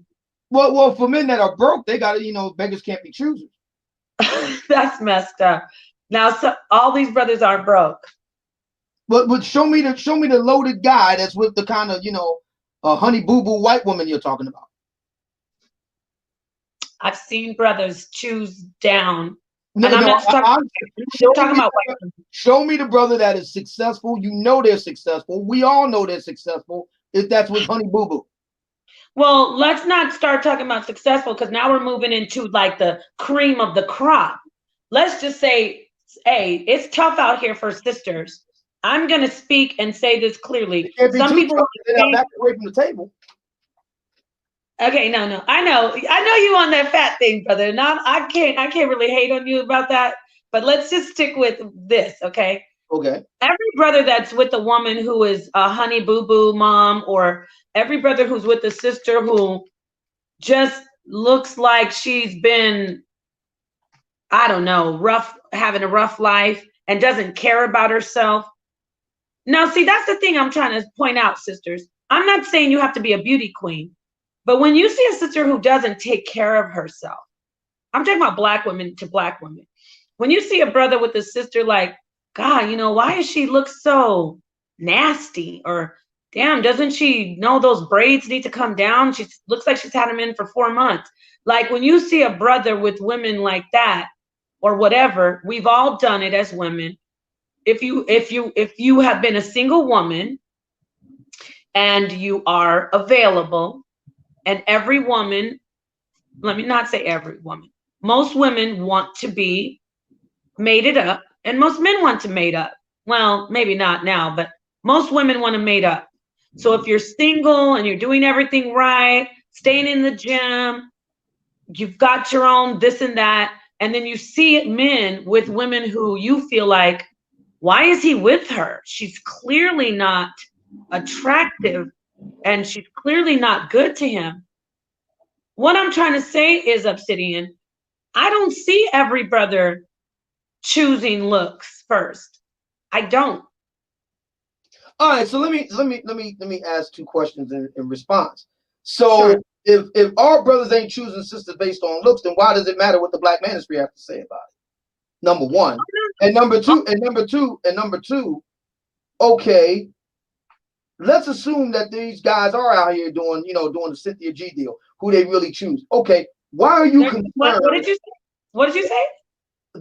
Well, for men that are broke, they got to, beggars can't be choosers. That's messed up. Now, so all these brothers aren't broke. But show me the loaded guy that's with the kind of honey boo boo white woman you're talking about. I've seen brothers choose down. No, and I'm not talking about white women. Show me the brother that is successful. They're successful. We all know they're successful. If that's with honey boo boo. Well, let's not start talking about successful, because now we're moving into like the cream of the crop. Let's just say, hey, it's tough out here for sisters. I'm going to speak and say this clearly. Some people back away from the table. Okay, no, I know you on that fat thing, brother. Now I can't really hate on you about that. But let's just stick with this, okay? Okay. Every brother that's with a woman who is a honey boo boo mom, or every brother who's with a sister who just looks like she's been, I don't know, having a rough life and doesn't care about herself. Now, see, that's the thing I'm trying to point out, sisters. I'm not saying you have to be a beauty queen, but when you see a sister who doesn't take care of herself, I'm talking about black women to black women. When you see a brother with a sister, like, God, why does she look so nasty? Or, damn, doesn't she know those braids need to come down? She looks like she's had them in for 4 months. Like, when you see a brother with women like that, or whatever, we've all done it as women. If you have been a single woman and you are available, and every woman, let me not say every woman, most women want to be mated up, and most men want to mate up. Well, maybe not now, but most women want to mate up. So if you're single and you're doing everything right, staying in the gym, you've got your own this and that, and then you see men with women who you feel like, why is he with her? She's clearly not attractive, and she's clearly not good to him. What I'm trying to say is, Obsidian, I don't see every brother choosing looks first. I don't. All right, so let me ask 2 questions in response. So sure. If our brothers ain't choosing sisters based on looks, then why does it matter what the black manosphere have to say about it? Number one. And number two, okay, let's assume that these guys are out here doing the Cynthia G deal, who they really choose. Okay, why are you concerned? What did you say? What did you say?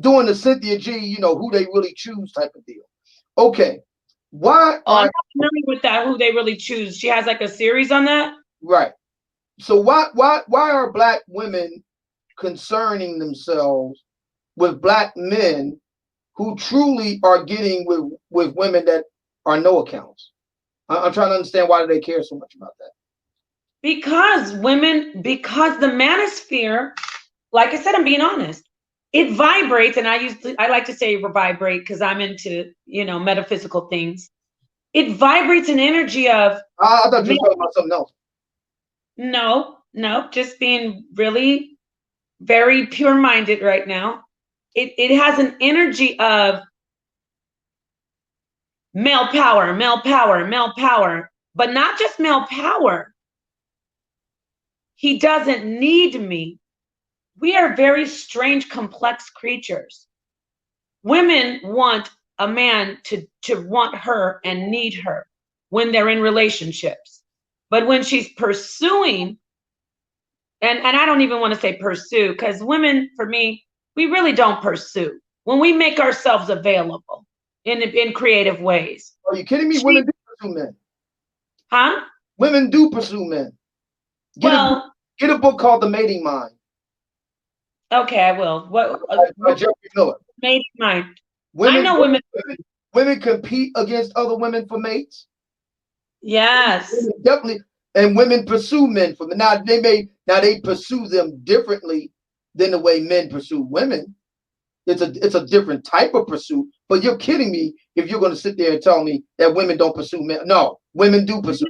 Doing the Cynthia G, who they really choose type of deal. Okay, why I'm not familiar with that, who they really choose. She has like a series on that? Right. So why are black women concerning themselves with black men who truly are getting with women that are no accounts? I'm trying to understand, why do they care so much about that? Because the manosphere, like I said, I'm being honest, it vibrates, and I like to say vibrate because I'm into metaphysical things. It vibrates an energy of. I thought you were talking about something else. No, Nope, just being really very pure-minded right now. It has an energy of male power, male power, male power, but not just male power. He doesn't need me. We are very strange, complex creatures. Women want a man to want her and need her when they're in relationships. But when she's pursuing, and I don't even want to say pursue, because women, for me, we really don't pursue. When we make ourselves available in creative ways. Are you kidding me? Women do pursue men. Huh? Women do pursue men. Get a book called The Mating Mind. Okay, I will. What by Jeffrey Miller. Mating Mind. Women, I know women compete against other women for mates. Yes. Women definitely, and women pursue men for now. They pursue them differently than the way men pursue women. It's a different type of pursuit. But you're kidding me if you're going to sit there and tell me that women don't pursue men. No, women do pursue.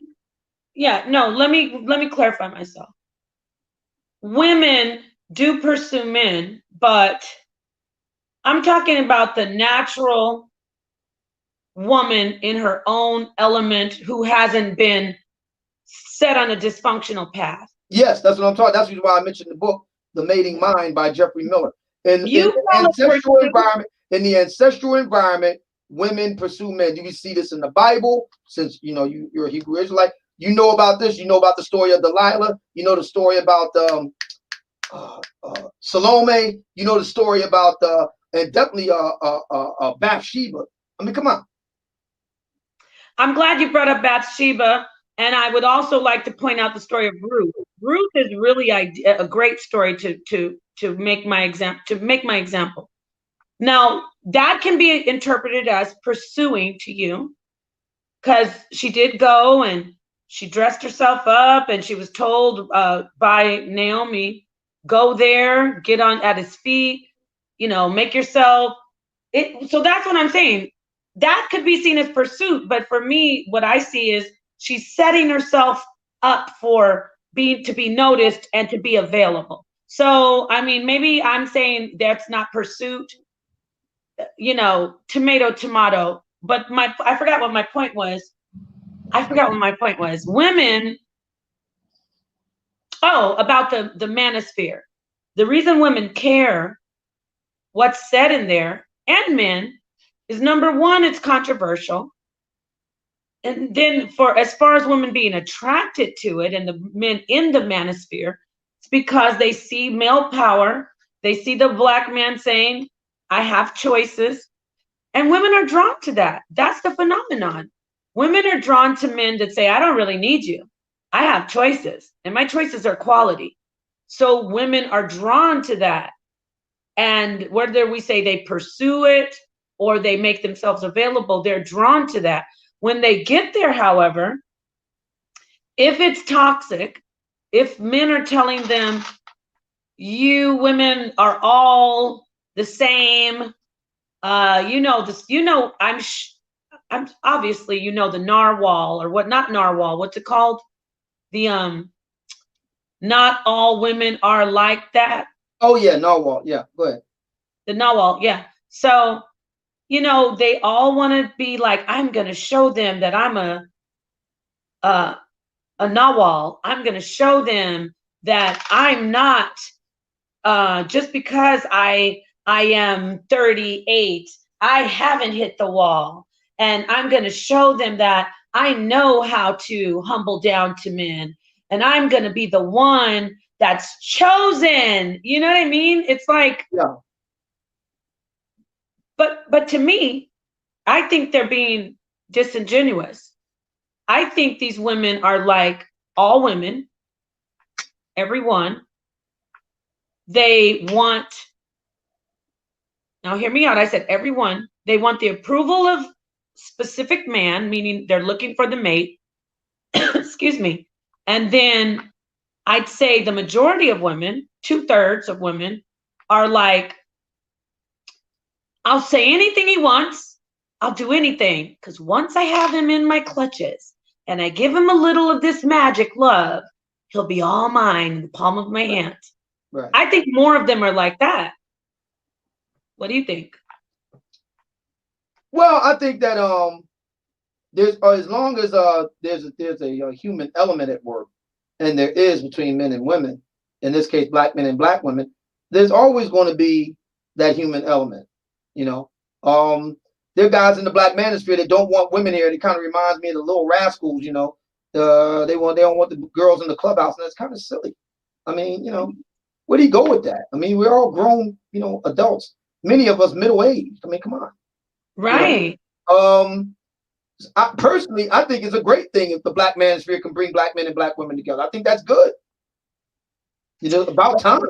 Yeah, no, let me clarify myself. Women do pursue men, but I'm talking about the natural woman in her own element who hasn't been set on a dysfunctional path. Yes, that's what I'm talking. That's why I mentioned the book, The Mating Mind by Jeffrey Miller. In the ancestral environment, women pursue men. You can see this in the Bible, since you're a Hebrew Israelite. You know about this. You know about the story of Delilah. You know the story about Salome. You know the story about and definitely Bathsheba. I mean, come on. I'm glad you brought up Bathsheba, and I would also like to point out the story of Ruth. Ruth is really a great story to make my example. Now, that can be interpreted as pursuing to you, because she did go and she dressed herself up and she was told by Naomi, go there, get on at his feet, make yourself. So that's what I'm saying. That could be seen as pursuit, but for me, what I see is she's setting herself up for to be noticed and to be available. So, I mean, maybe I'm saying that's not pursuit, tomato, but I forgot what my point was. Women, about the manosphere. The reason women care what's said in there, and men, is number one, it's controversial. And then as far as women being attracted to it and the men in the manosphere, it's because they see male power. They see the Black man saying, I have choices. And women are drawn to that. That's the phenomenon. Women are drawn to men that say, I don't really need you. I have choices, and my choices are quality. So women are drawn to that. And whether we say they pursue it or they make themselves available, they're drawn to that. When they get there, however, if it's toxic, if men are telling them, you women are all the same, I'm obviously, the narwhal, or not narwhal, what's it called? The not all women are like that. Oh yeah, narwhal. Yeah, go ahead. The narwhal, yeah. So, they all want to be like, I'm going to show them that I'm a narwhal. I'm going to show them that I'm not, just because I am 38, I haven't hit the wall. And I'm going to show them that I know how to humble down to men. And I'm going to be the one that's chosen. You know what I mean? It's like, yeah. But to me, I think they're being disingenuous. I think these women are like all women, everyone. They want, now hear me out, I said everyone. They want the approval of specific man, meaning they're looking for the mate. Excuse me. And then I'd say the majority of women, 2/3 of women, are like, I'll say anything he wants. I'll do anything. Because once I have him in my clutches and I give him a little of this magic love, He'll be all mine in the palm of my hand. Right. I think more of them are like that. What do you think? Well, I think that there's as long as there's a human element at work, and there is between men and women, in this case black men and black women, there's always going to be that human element. You know, there are guys in the black manosphere that don't want women here. It kind of reminds me of the little rascals. You know, they don't want the girls in the clubhouse, and that's kind of silly. I mean, you know, where do you go with that? I mean, we're all grown, you know, adults. Many of us middle aged. I mean, come on. Right. You know? Personally, I think it's a great thing if the black manosphere can bring black men and black women together. I think that's good. You know, about time.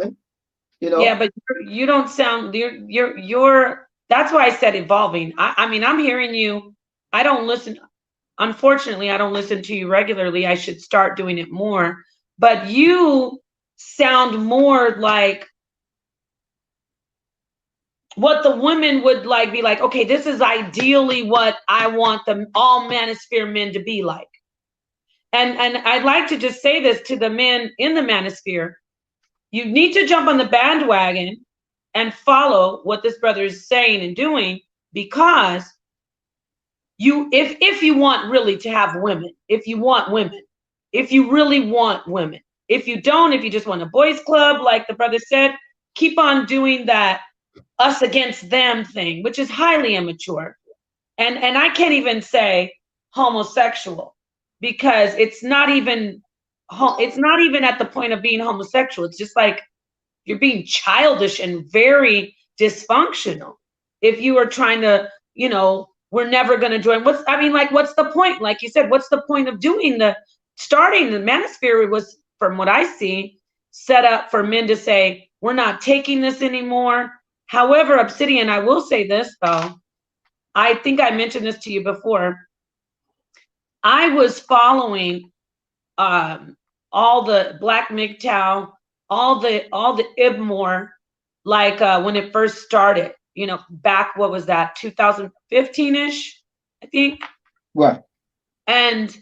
You know. Yeah, but you don't sound you're. That's why I said evolving. I mean, I'm hearing you. I don't listen. Unfortunately, I don't listen to you regularly. I should start doing it more. But you sound more like what the women would like, be like, okay, this is ideally what I want the all manosphere men to be like. And I'd like to just say this to the men in the manosphere. You need to jump on the bandwagon and follow what this brother is saying and doing, because if you want really to have women, if you want women, if you really want women, if you don't, if you just want a boys club, like the brother said, keep on doing that us against them thing, which is highly immature. And I can't even say homosexual, because it's not even at the point of being homosexual. It's just like you're being childish and very dysfunctional if you are trying to, we're never going to join. What's the point? Like you said, what's the point of starting the manosphere? Was, from what I see, set up for men to say, we're not taking this anymore. However, Obsidian, I will say this though, I think I mentioned this to you before. I was following all the Black MGTOW, all the IBMOR, like when it first started, back, what was that, 2015-ish, I think. Right. And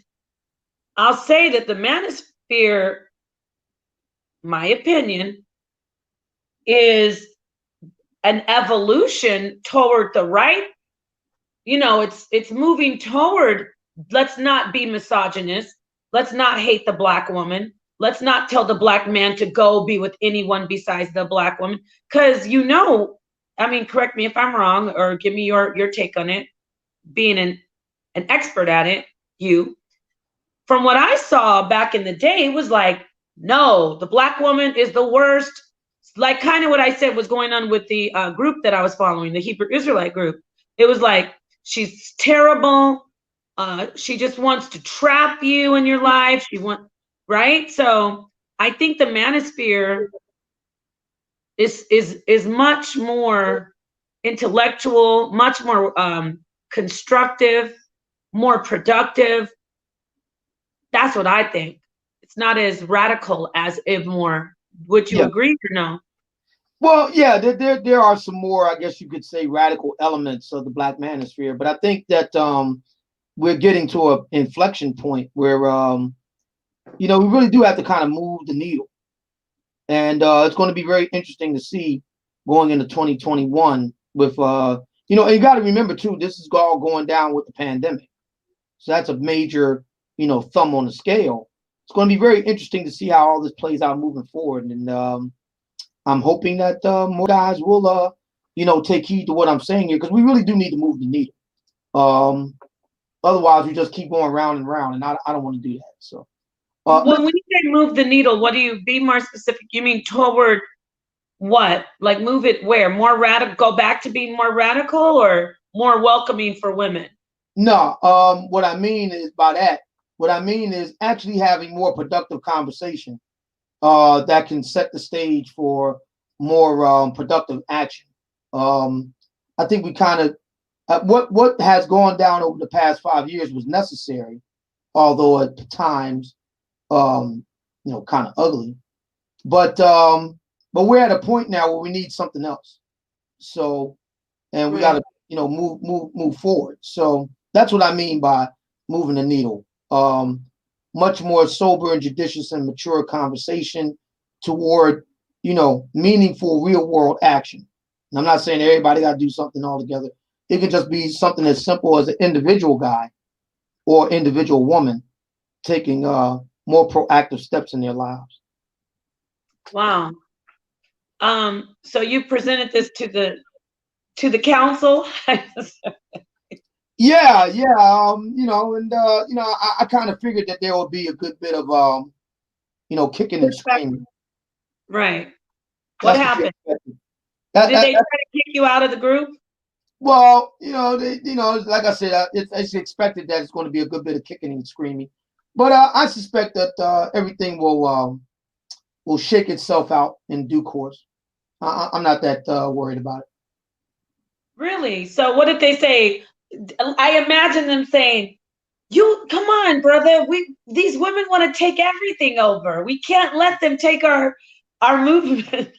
I'll say that the manosphere, my opinion, is an evolution toward the right. It's moving toward, let's not be misogynist. Let's not hate the Black woman. Let's not tell the Black man to go be with anyone besides the Black woman. Because, correct me if I'm wrong, or give me your take on it, being an expert at it, from what I saw back in the day, it was like, no, the Black woman is the worst. Like kind of what I said was going on with the group that I was following, the Hebrew Israelite group. It was like, she's terrible. She just wants to trap you in your life. Right? So I think the manosphere is much more intellectual, much more constructive, more productive. That's what I think. It's not as radical as IBMOR. Would you agree or no? Well, yeah, there are some more, I guess you could say, radical elements of the Black manosphere, but I think that we're getting to an inflection point where we really do have to kind of move the needle, and it's going to be very interesting to see going into 2021 with and you got to remember too, this is all going down with the pandemic, so that's a major thumb on the scale. It's going to be very interesting to see how all this plays out moving forward, and I'm hoping that more guys will take heed to what I'm saying here, because we really do need to move the needle. Otherwise, we just keep going round and round, and I don't want to do that. So, when you say move the needle, what do you, be more specific? You mean toward what? Like move it where? More radical? Go back to being more radical, or more welcoming for women? No, what I mean is by that, what I mean is actually having more productive conversation that can set the stage for more productive action. I think we kind of what has gone down over the past 5 years was necessary, although at times kind of ugly. But we're at a point now where we need something else. So, and we got to move forward. So that's what I mean by moving the needle. More much more sober and judicious and mature conversation toward, meaningful real world action. And I'm not saying everybody got to do something all together. It could just be something as simple as an individual guy or individual woman taking more proactive steps in their lives. Wow. So you presented this to the council? Yeah. I kind of figured that there would be a good bit of kicking and screaming. Right. What happened? Did they try to kick you out of the group? Well, like I said, it's expected that it's going to be a good bit of kicking and screaming, but I suspect that everything will shake itself out in due course. I'm not that worried about it. Really? So what did they say? I imagine them saying, "You come on, brother. These women want to take everything over. We can't let them take our movement."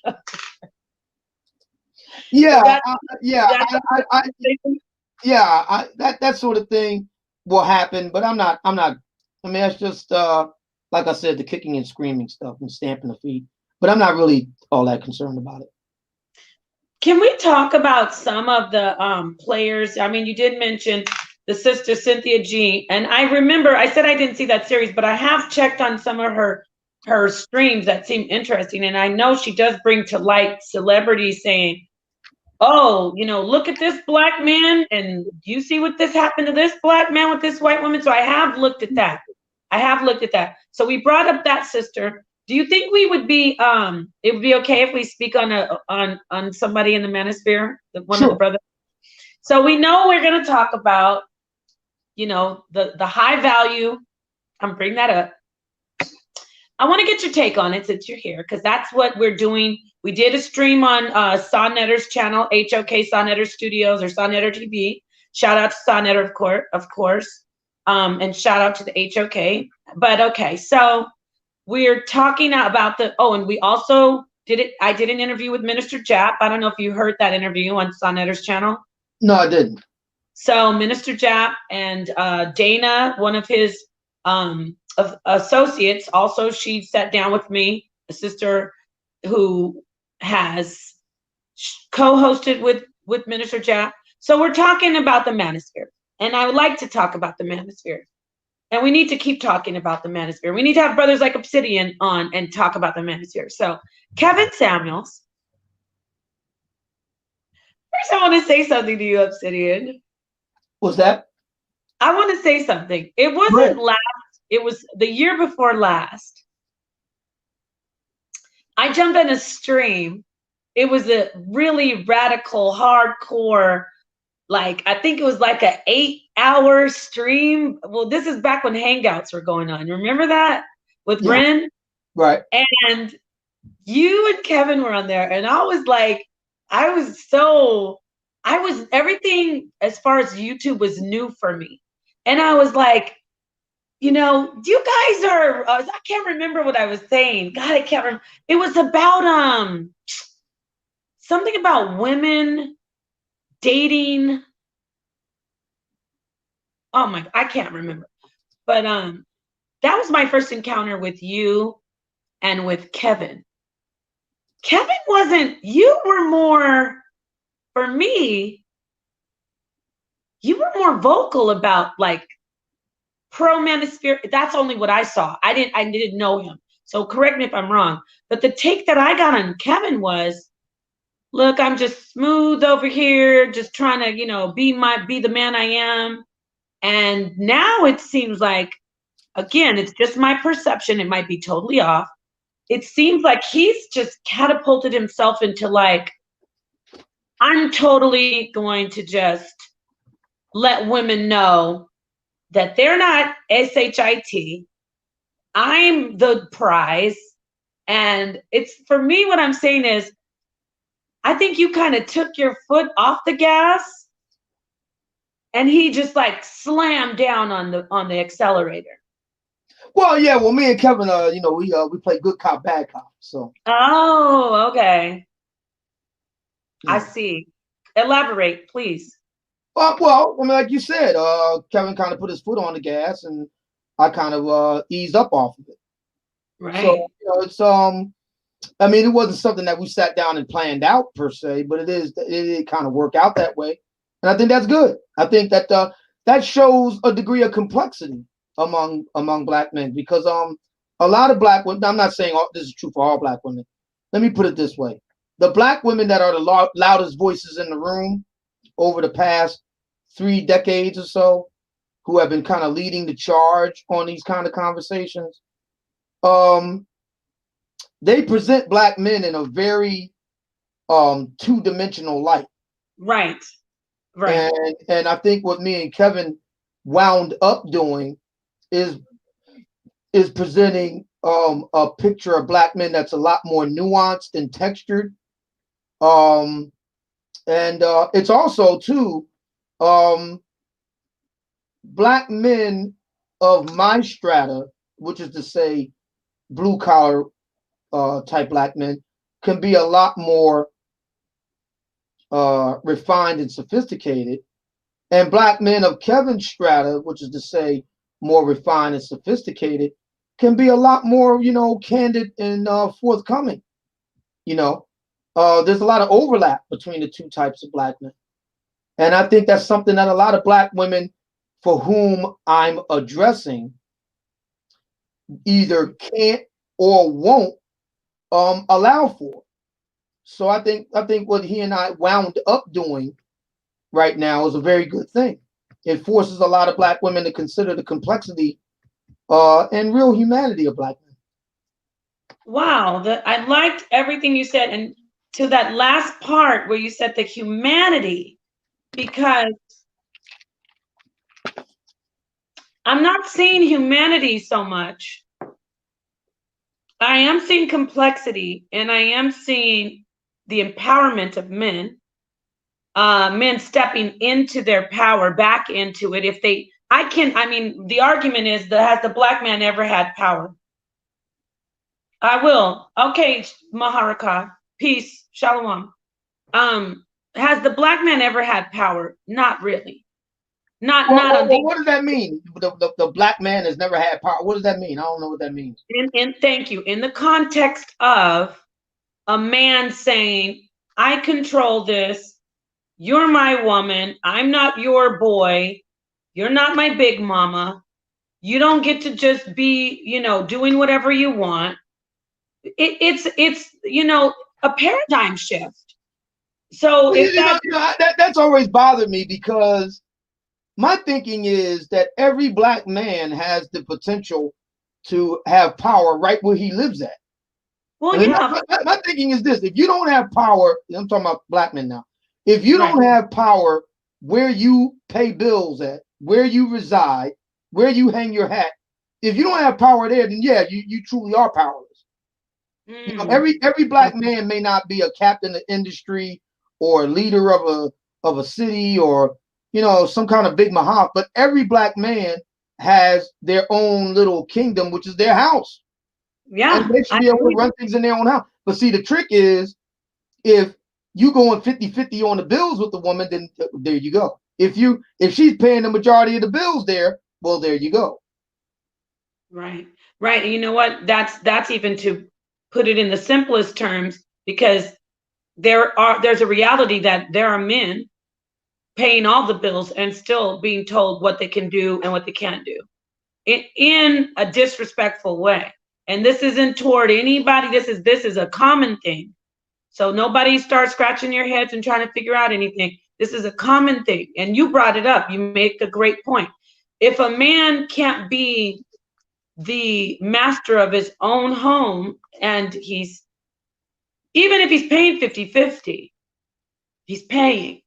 Yeah, that sort of thing will happen, but I'm not. I mean, that's just like I said, the kicking and screaming stuff and stamping the feet. But I'm not really all that concerned about it. Can we talk about some of the players? I mean, you did mention the sister Cynthia G, and I remember I said I didn't see that series, but I have checked on some of her streams that seem interesting, and I know she does bring to light celebrities saying, "Oh, look at this black man, and you see what this happened to this black man with this white woman." So I have looked at that. So we brought up that sister. Do you think we would be it would be okay if we speak on somebody in the manosphere, one of the brothers? So we know we're going to talk about the high value. I'm bringing that up. I want to get your take on it since you're here, because that's what we're doing. We did a stream on Sonnetter's channel, HOK Sonnetter Studios or Sonnetter TV. Shout out to Sonnetter, of course, and shout out to the HOK. But okay, so we're talking about and we also I did an interview with Minister Jap. I don't know if you heard that interview on Sonnetter's channel. No, I didn't. So Minister Jap and Dana, one of his associates, also she sat down with me, a sister who has co-hosted with Minister Jap. So we're talking about the manosphere, and I would like to talk about the manosphere. And we need to keep talking about the manosphere. We need to have brothers like Obsidian on and talk about the manosphere. So, Kevin Samuels. First, I want to say something to you, Obsidian. What's that? I want to say something. It wasn't last. It was the year before last. I jumped on a stream. It was a really radical, hardcore, like, I think it was like an 8-hour stream. Well, this is back when Hangouts were going on. Remember that with Ren? Right. And you and Kevin were on there. And I was like, everything as far as YouTube was new for me. And I was like, you guys are, I can't remember what I was saying. God, I can't remember. It was about something about women dating. Oh my, I can't remember. But that was my first encounter with you and with Kevin. You were more, for me, you were more vocal about like pro-manosphere. That's only what I saw. I didn't know him. So correct me if I'm wrong. But the take that I got on Kevin was, look, I'm just smooth over here, just trying to, be the man I am. And now it seems like, again, it's just my perception. It might be totally off. It seems like he's just catapulted himself into like, I'm totally going to just let women know that they're not SHIT. I'm the prize. And it's, for me, what I'm saying is, I think you kind of took your foot off the gas and he just like slammed down on the accelerator. Well, yeah. Well, me and Kevin, we play good cop, bad cop. So. Oh, okay. Yeah. I see. Elaborate, please. Well, I mean, like you said, Kevin kind of put his foot on the gas, and I kind of eased up off of it. So Right. it's I mean, it wasn't something that we sat down and planned out per se, but it kind of work out that way, and I think that's good. I think that that shows a degree of complexity among black men, because a lot of black women. I'm not saying this is true for all black women. Let me put it this way: the black women that are the loudest voices in the room over the past 3 decades or so, who have been kind of leading the charge on these kind of conversations, um, they present black men in a very two-dimensional light. Right. Right. And I think what me and Kevin wound up doing is presenting a picture of black men that's a lot more nuanced and textured. And it's also too black men of my strata, which is to say blue collar type black men, can be a lot more refined and sophisticated, and black men of Kevin's strata, which is to say more refined and sophisticated, can be a lot more, candid and forthcoming. There's a lot of overlap between the two types of black men, and I think that's something that a lot of black women for whom I'm addressing either can't or won't allow for. So I think what he and I wound up doing right now is a very good thing. It forces a lot of black women to consider the complexity and real humanity of black men. Wow, I liked everything you said, and to that last part where you said the humanity, because I'm not seeing humanity so much. I am seeing complexity, and I am seeing the empowerment of men, men stepping into their power, back into it. I mean, the argument is that has the black man ever had power? I will. Okay, Maharaka, peace, shalom. Has the black man ever had power? Not really. Not on the. What does that mean? The black man has never had power. What does that mean? I don't know what that means. Thank you. In the context of a man saying, "I control this. You're my woman. I'm not your boy. You're not my big mama. You don't get to just be, doing whatever you want." It's a paradigm shift. So if that's always bothered me, because my thinking is that every black man has the potential to have power right where he lives at. Well, I mean, my thinking is this: if you don't have power, I'm talking about black men now. If you don't have power where you pay bills at, where you reside, where you hang your hat, if you don't have power there, then yeah, you truly are powerless. Every black man may not be a captain of industry or a leader of a city, or some kind of big mahaf, but every black man has their own little kingdom, which is their house. Yeah, and they should be able to run things in their own house. But see, the trick is, if you going 50-50 on the bills with the woman, then there you go. If she's paying the majority of the bills there, well, there you go. Right. And you know what? That's even to put it in the simplest terms, because there's a reality that there are men paying all the bills and still being told what they can do and what they can't do in a disrespectful way. And this isn't toward anybody. This is a common thing. So nobody start scratching your heads and trying to figure out anything. This is a common thing. And you brought it up. You make a great point. If a man can't be the master of his own home, and even if he's paying 50-50, he's paying.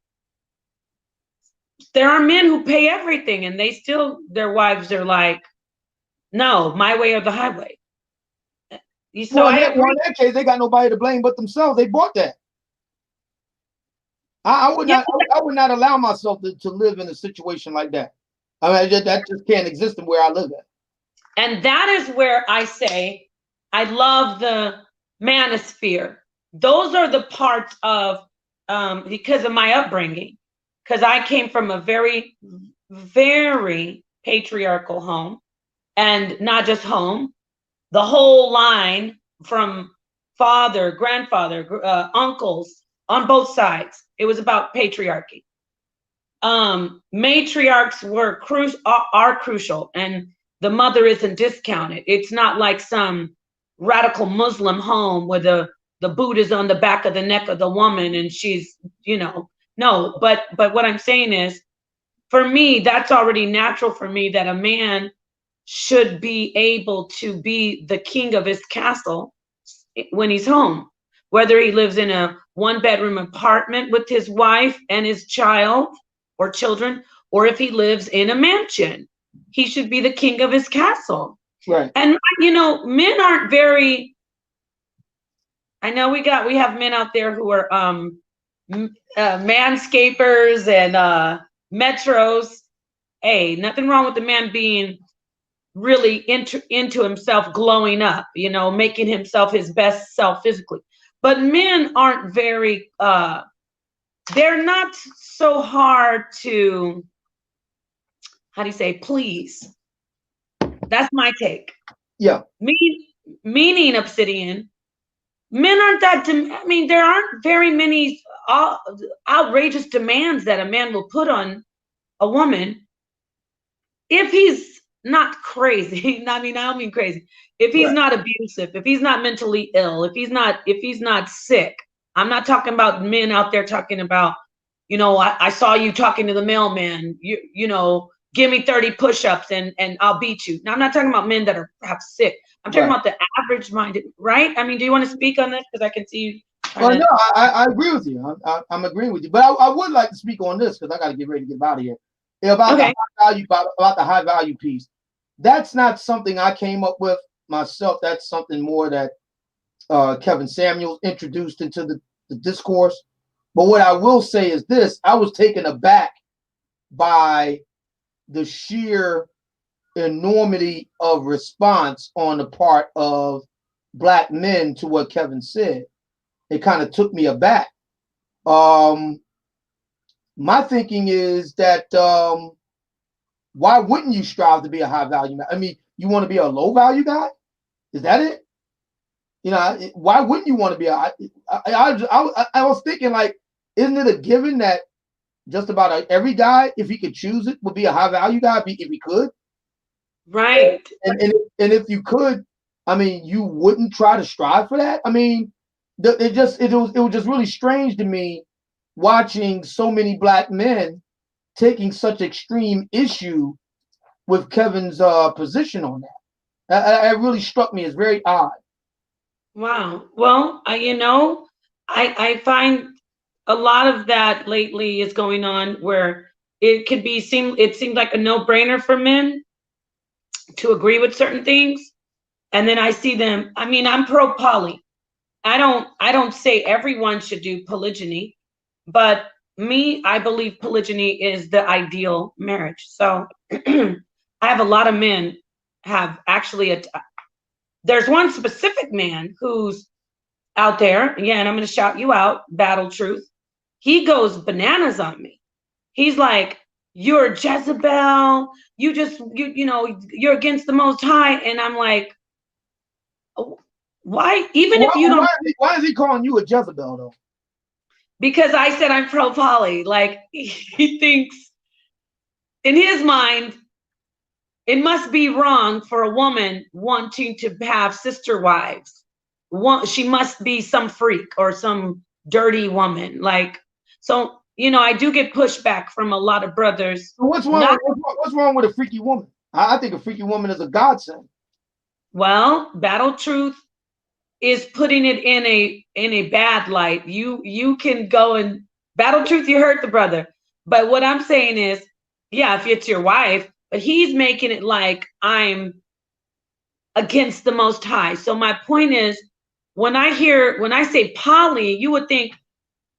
There are men who pay everything, and their wives are like, no, my way or the highway. So in that case, they got nobody to blame but themselves. They bought that. I would not allow myself to live in a situation like that. I mean, that just can't exist in where I live at. And that is where I say I love the manosphere. Those are the parts of, because of my upbringing, because I came from a very, very patriarchal home. and not just home, the whole line from father, grandfather, uncles on both sides. It was about patriarchy. Matriarchs are crucial, and the mother isn't discounted. It's not like some radical Muslim home where the boot is on the back of the neck of the woman and she's, no. But what I'm saying is, for me, that's already natural for me, that a man should be able to be the king of his castle when he's home, whether he lives in a 1-bedroom apartment with his wife and his child or children, or if he lives in a mansion. He should be the king of his castle. Right. And men aren't very, I know we have men out there who are manscapers and metros. Hey, nothing wrong with the man being really into himself, glowing up, making himself his best self physically. But men aren't very, they're not so hard to, how do you say, please. That's my take. Yeah. Meaning, Obsidian, men aren't that, there aren't very many outrageous demands that a man will put on a woman if he's not crazy. I don't mean crazy. If he's not abusive, if he's not mentally ill, if he's not sick. I'm not talking about men out there talking about, I saw you talking to the mailman, give me 30 push-ups and I'll beat you. Now, I'm not talking about men that are perhaps sick. I'm talking about the average minded, right? Do you want to speak on this? Because I can see you. Well, no, I agree with you. I'm agreeing with you. But I would like to speak on this because I got to get ready to get out of here. About the high value, about the high value piece. That's not something I came up with myself. That's something more that Kevin Samuels introduced into the discourse. But what I will say is this: I was taken aback by the sheer enormity of response on the part of Black men to what Kevin said. It kind of took me aback. My thinking is that why wouldn't you strive to be a high value man? You want to be a low value guy? Is that it? Why wouldn't you want to be I was thinking, like, isn't it a given that just about every guy, if he could choose it, would be a high value guy if he could? Right. And if you could, you wouldn't try to strive for that. It was just really strange to me watching so many Black men taking such extreme issue with Kevin's position on that. It really struck me as very odd. Wow. Well, I find a lot of that lately is going on where it seems like a no-brainer for men to agree with certain things. And then I see them, I'm pro poly. I don't say everyone should do polygyny, but I believe polygyny is the ideal marriage. So I have a lot of men have actually, there's one specific man who's out there, and I'm going to shout you out, Battle Truth. He goes bananas on me. He's like, you're Jezebel. You're against the Most High. And I'm like, why? If you don't. Why is he calling you a Jezebel though? Because I said I'm pro poly. Like, he thinks in his mind, it must be wrong for a woman wanting to have sister wives. She must be some freak or some dirty woman. Like, so, I do get pushback from a lot of brothers. So what's wrong with a freaky woman? I think a freaky woman is a godsend. Well, Battle Truth is putting it in a bad light. You can go and Battle Truth, you hurt the brother. But what I'm saying is, yeah, if it's your wife, but he's making it like I'm against the Most High. So my point is, when I say poly, you would think,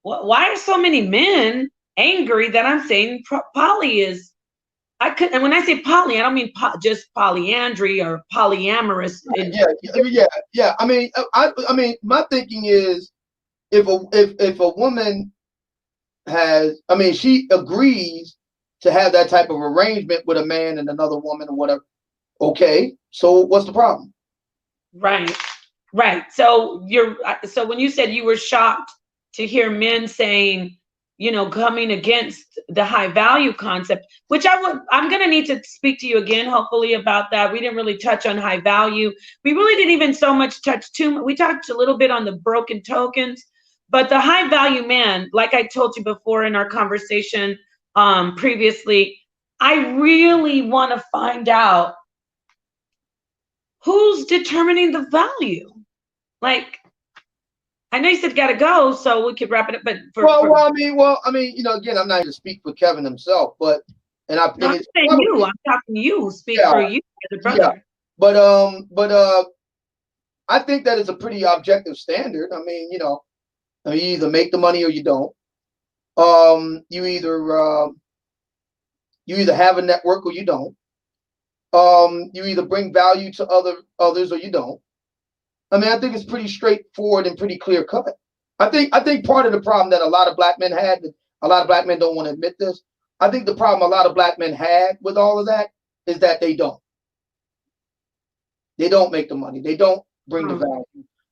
why are so many men angry that I'm saying poly is? And when I say poly, I don't mean just polyandry or polyamorous. Yeah. My thinking is, if a woman has, she agrees to have that type of arrangement with a man and another woman or whatever, Okay, so what's the problem? Right. Right. So so when you said you were shocked to hear men saying, coming against the high value concept, which I'm going to need to speak to you again, hopefully, about that. We didn't really touch on high value. We really didn't even so much touch we talked a little bit on the broken tokens, but the high value man, like I told you before in our conversation previously, I really want to find out who's determining the value. Like, I know you said gotta go, so we could wrap it up. But I mean, again, I'm not here to speak for Kevin himself, but no, I'm it's saying probably, you. I'm talking to you. Speak yeah, for you as a yeah, brother. but I think that is a pretty objective standard. I mean, you either make the money or you don't. You either have a network or you don't. You either bring value to others or you don't. I mean, I think it's pretty straightforward and pretty clear cut. I think part of the problem that a lot of black men had, a lot of black men don't want to admit this. I think the problem a lot of black men had with all of that is that they don't. They don't make the money. They don't bring the value.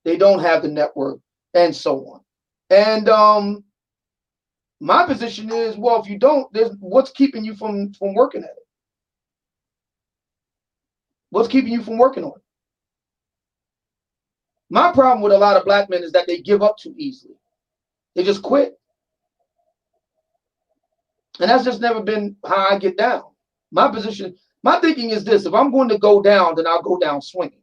They don't have the network, and so on. And my position is, well, if you don't, there's what's keeping you from working at it? What's keeping you from working on it? My problem with a lot of black men is that they give up too easily. They just quit. And that's just never been how I get down. My position, my thinking is this: if I'm going to go down, then I'll go down swinging.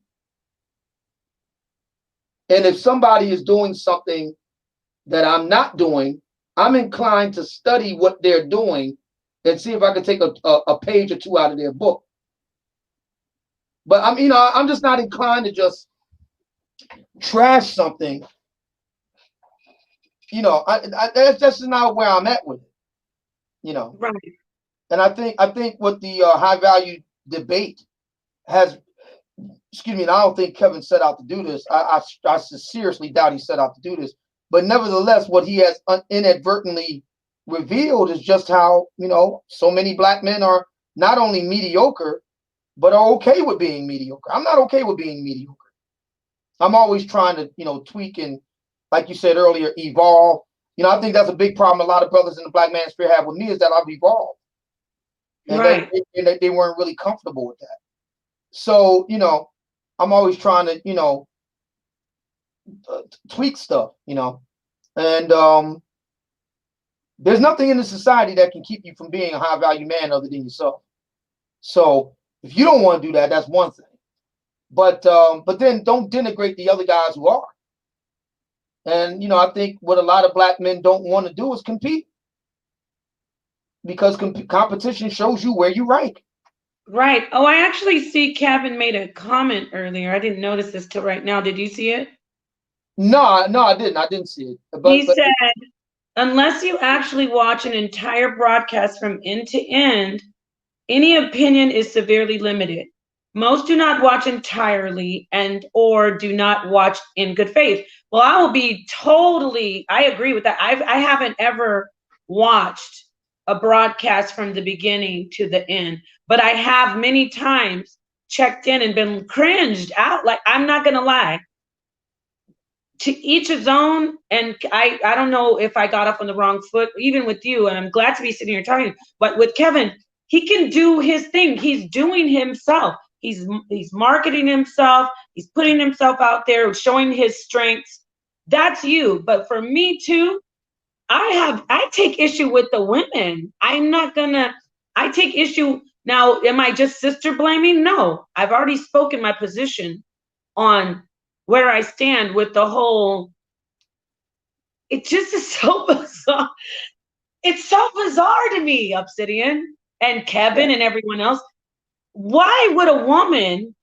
And if somebody is doing something that I'm not doing, I'm inclined to study what they're doing and see if I can take a page or two out of their book. But I'm just not inclined to just trash something. That's just not where I'm at with it. Right. And I think what the high value debate has, excuse me, and I don't think Kevin set out to do this. I seriously doubt he set out to do this. But nevertheless, what he has inadvertently revealed is just how, so many black men are not only mediocre, but are okay with being mediocre. I'm not okay with being mediocre. I'm always trying to, tweak and, like you said earlier, evolve. I think that's a big problem a lot of brothers in the black man sphere have with me is that I've evolved. And right. they weren't really comfortable with that. So, I'm always trying to, tweak stuff, and there's nothing in the society that can keep you from being a high value man other than yourself. So if you don't want to do that, that's one thing. But then don't denigrate the other guys who are. And I think what a lot of black men don't want to do is compete, because competition shows you where you rank. Right. Oh, I actually see Kevin made a comment earlier. I didn't notice this till right now. Did you see it? No, I didn't. I didn't see it. He said, unless you actually watch an entire broadcast from end to end, any opinion is severely limited. Most do not watch entirely or do not watch in good faith. Well, I agree with that. I haven't ever watched a broadcast from the beginning to the end, but I have many times checked in and been cringed out. Like, I'm not going to lie. To each his own, and I don't know if I got off on the wrong foot, even with you, and I'm glad to be sitting here talking, but with Kevin, he can do his thing. He's doing himself. He's marketing himself. He's putting himself out there, showing his strengths. That's you. But for me too, I take issue with the women. I take issue. Now, am I just sister blaming? No, I've already spoken my position on where I stand with the whole. It just is so bizarre. It's so bizarre to me, Obsidian and Kevin and everyone else. Why would a woman?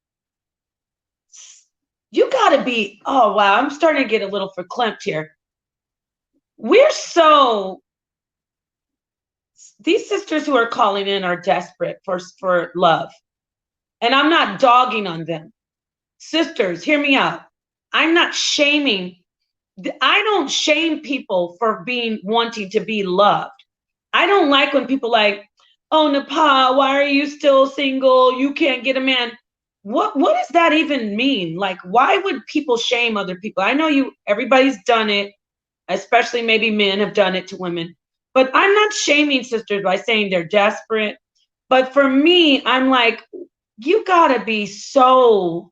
You gotta be. Oh wow, I'm starting to get a little verklempt here. These sisters who are calling in are desperate for love, and I'm not dogging on them. Sisters, hear me out. I'm not shaming. I don't shame people for wanting to be loved. I don't like when people like, oh, Napah, why are you still single? You can't get a man. what does that even mean? Like, why would people shame other people? I know everybody's done it, especially maybe men have done it to women, but I'm not shaming sisters by saying they're desperate. But for me, I'm like, you gotta be so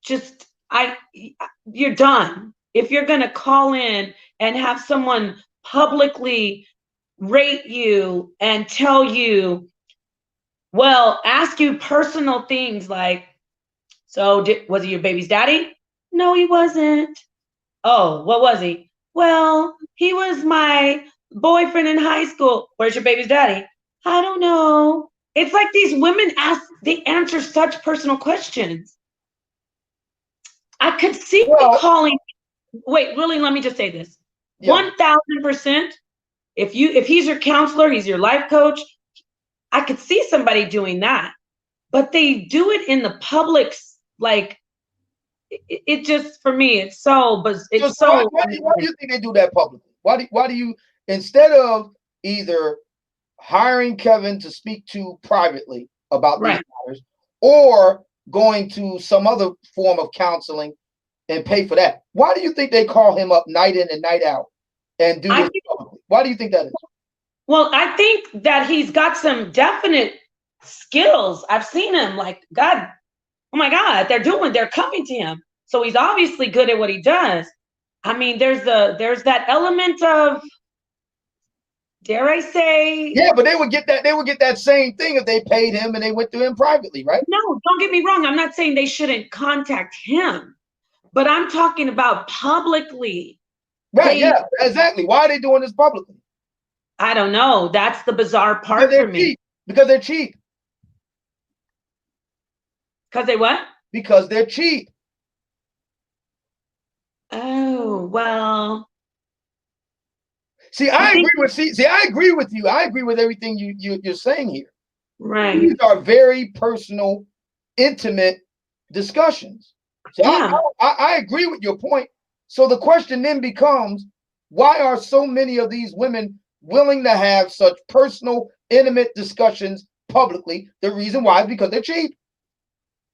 just, you're done. If you're gonna call in and have someone publicly rate you and tell you, well, ask you personal things like, so was he your baby's daddy? No, he wasn't. Oh, what was he? Well, he was my boyfriend in high school. Where's your baby's daddy? I don't know. It's like these women they answer such personal questions. I could see calling. Wait, really, let me just say this. 1000%. If he's your counselor, he's your life coach, I could see somebody doing that. But they do it in the public's, like, it just, for me, it's so, but it's so. Why do you think they do that publicly? Why do you, instead of either hiring Kevin to speak to privately about these matters, or going to some other form of counseling and pay for that? Why do you think they call him up night in and night out and do this publicly? Why do you think that is? Well, I think that he's got some definite skills. I've seen him, like, God, oh my God, they're coming to him. So he's obviously good at what he does. I mean, there's that element of, dare I say? Yeah, but they would get that same thing if they paid him and they went to him privately, right? No, don't get me wrong. I'm not saying they shouldn't contact him, but I'm talking about publicly. Right, yeah, exactly. Why are they doing this publicly? I don't know. That's the bizarre part for me. Because they're cheap. Because they what? Because they're cheap. Oh, well. I agree with you. I agree with everything you're saying here. Right. These are very personal, intimate discussions. So I agree with your point. So the question then becomes, why are so many of these women willing to have such personal, intimate discussions publicly? The reason why is because they're cheap.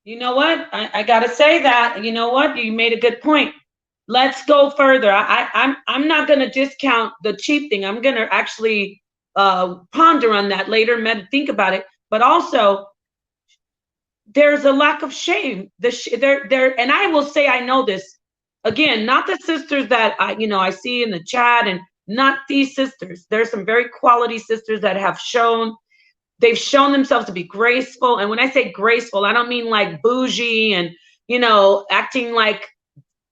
You know what? I gotta say that. You know what? You made a good point. Let's go further. I'm not gonna discount the cheap thing. I'm gonna actually ponder on that later, think about it. But also, there's a lack of shame. And I will say, I know this. Again, not the sisters that I see in the chat, and not these sisters. There's some very quality sisters that they've shown themselves to be graceful. And when I say graceful, I don't mean like bougie and, acting like,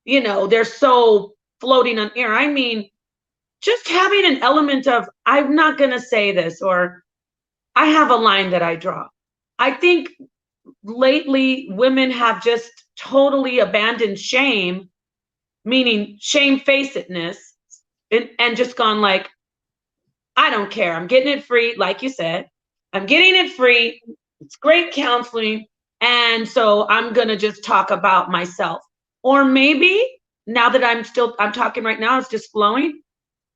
they're so floating on air. I mean, just having an element of, I'm not going to say this, or I have a line that I draw. I think lately women have just totally abandoned shame, meaning shamefacedness, and just gone like, I don't care. I'm getting it free. Like you said, I'm getting it free. It's great counseling. And so I'm going to just talk about myself. Or maybe now that I'm talking right now, it's just flowing.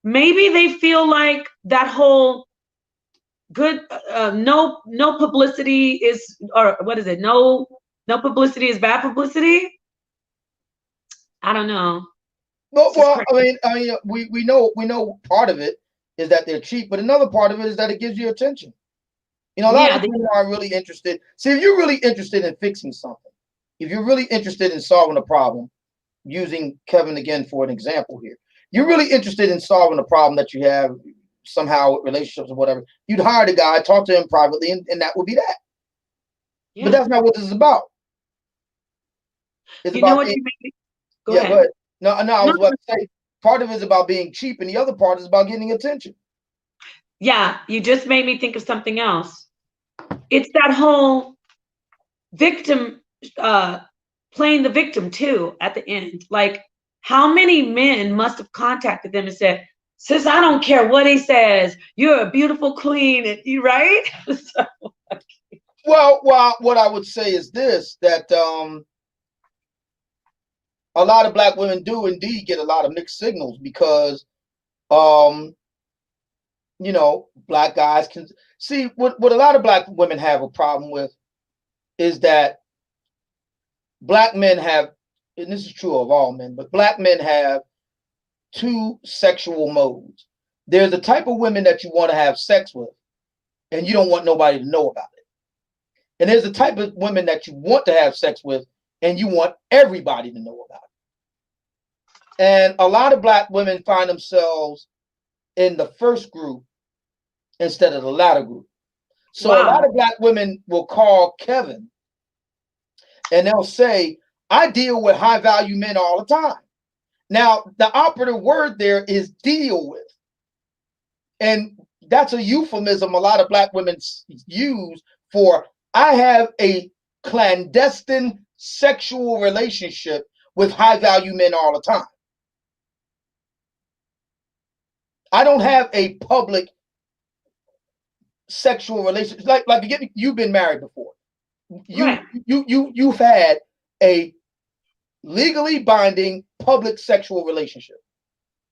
Maybe they feel like that whole good, no publicity is, or what is it? No publicity is bad publicity. I don't know. Well, I mean, we know part of it is that they're cheap, but another part of it is that it gives you attention. A lot of people are really interested. See, if you're really interested in fixing something, if you're really interested in solving a problem, using Kevin again for an example here, you're really interested in solving a problem that you have somehow with relationships or whatever, you'd hire the guy, talk to him privately, and that would be that. Yeah. But that's not what this is about. It's about being, go ahead. Go ahead. No, I was about to say, part of it is about being cheap, and the other part is about getting attention. Yeah, you just made me think of something else. It's that whole victim, playing the victim too at the end. Like, how many men must have contacted them and said, sis, I don't care what he says, you're a beautiful queen, and you right? So, well, what I would say is this, that a lot of Black women do indeed get a lot of mixed signals because Black guys can see what a lot of Black women have a problem with is that black men have, and this is true of all men, but black men have two sexual modes. There's the type of women that you want to have sex with, and you don't want nobody to know about it. And there's the type of women that you want to have sex with, and you want everybody to know about it. And a lot of black women find themselves in the first group instead of the latter group. So a lot of black women will call Kevin and they'll say, I deal with high value men all the time. Now, the operative word there is deal with. And that's a euphemism a lot of black women use for, I have a clandestine sexual relationship with high value men all the time. I don't have a public sexual relationship. Like you've been married before. You've had a legally binding public sexual relationship.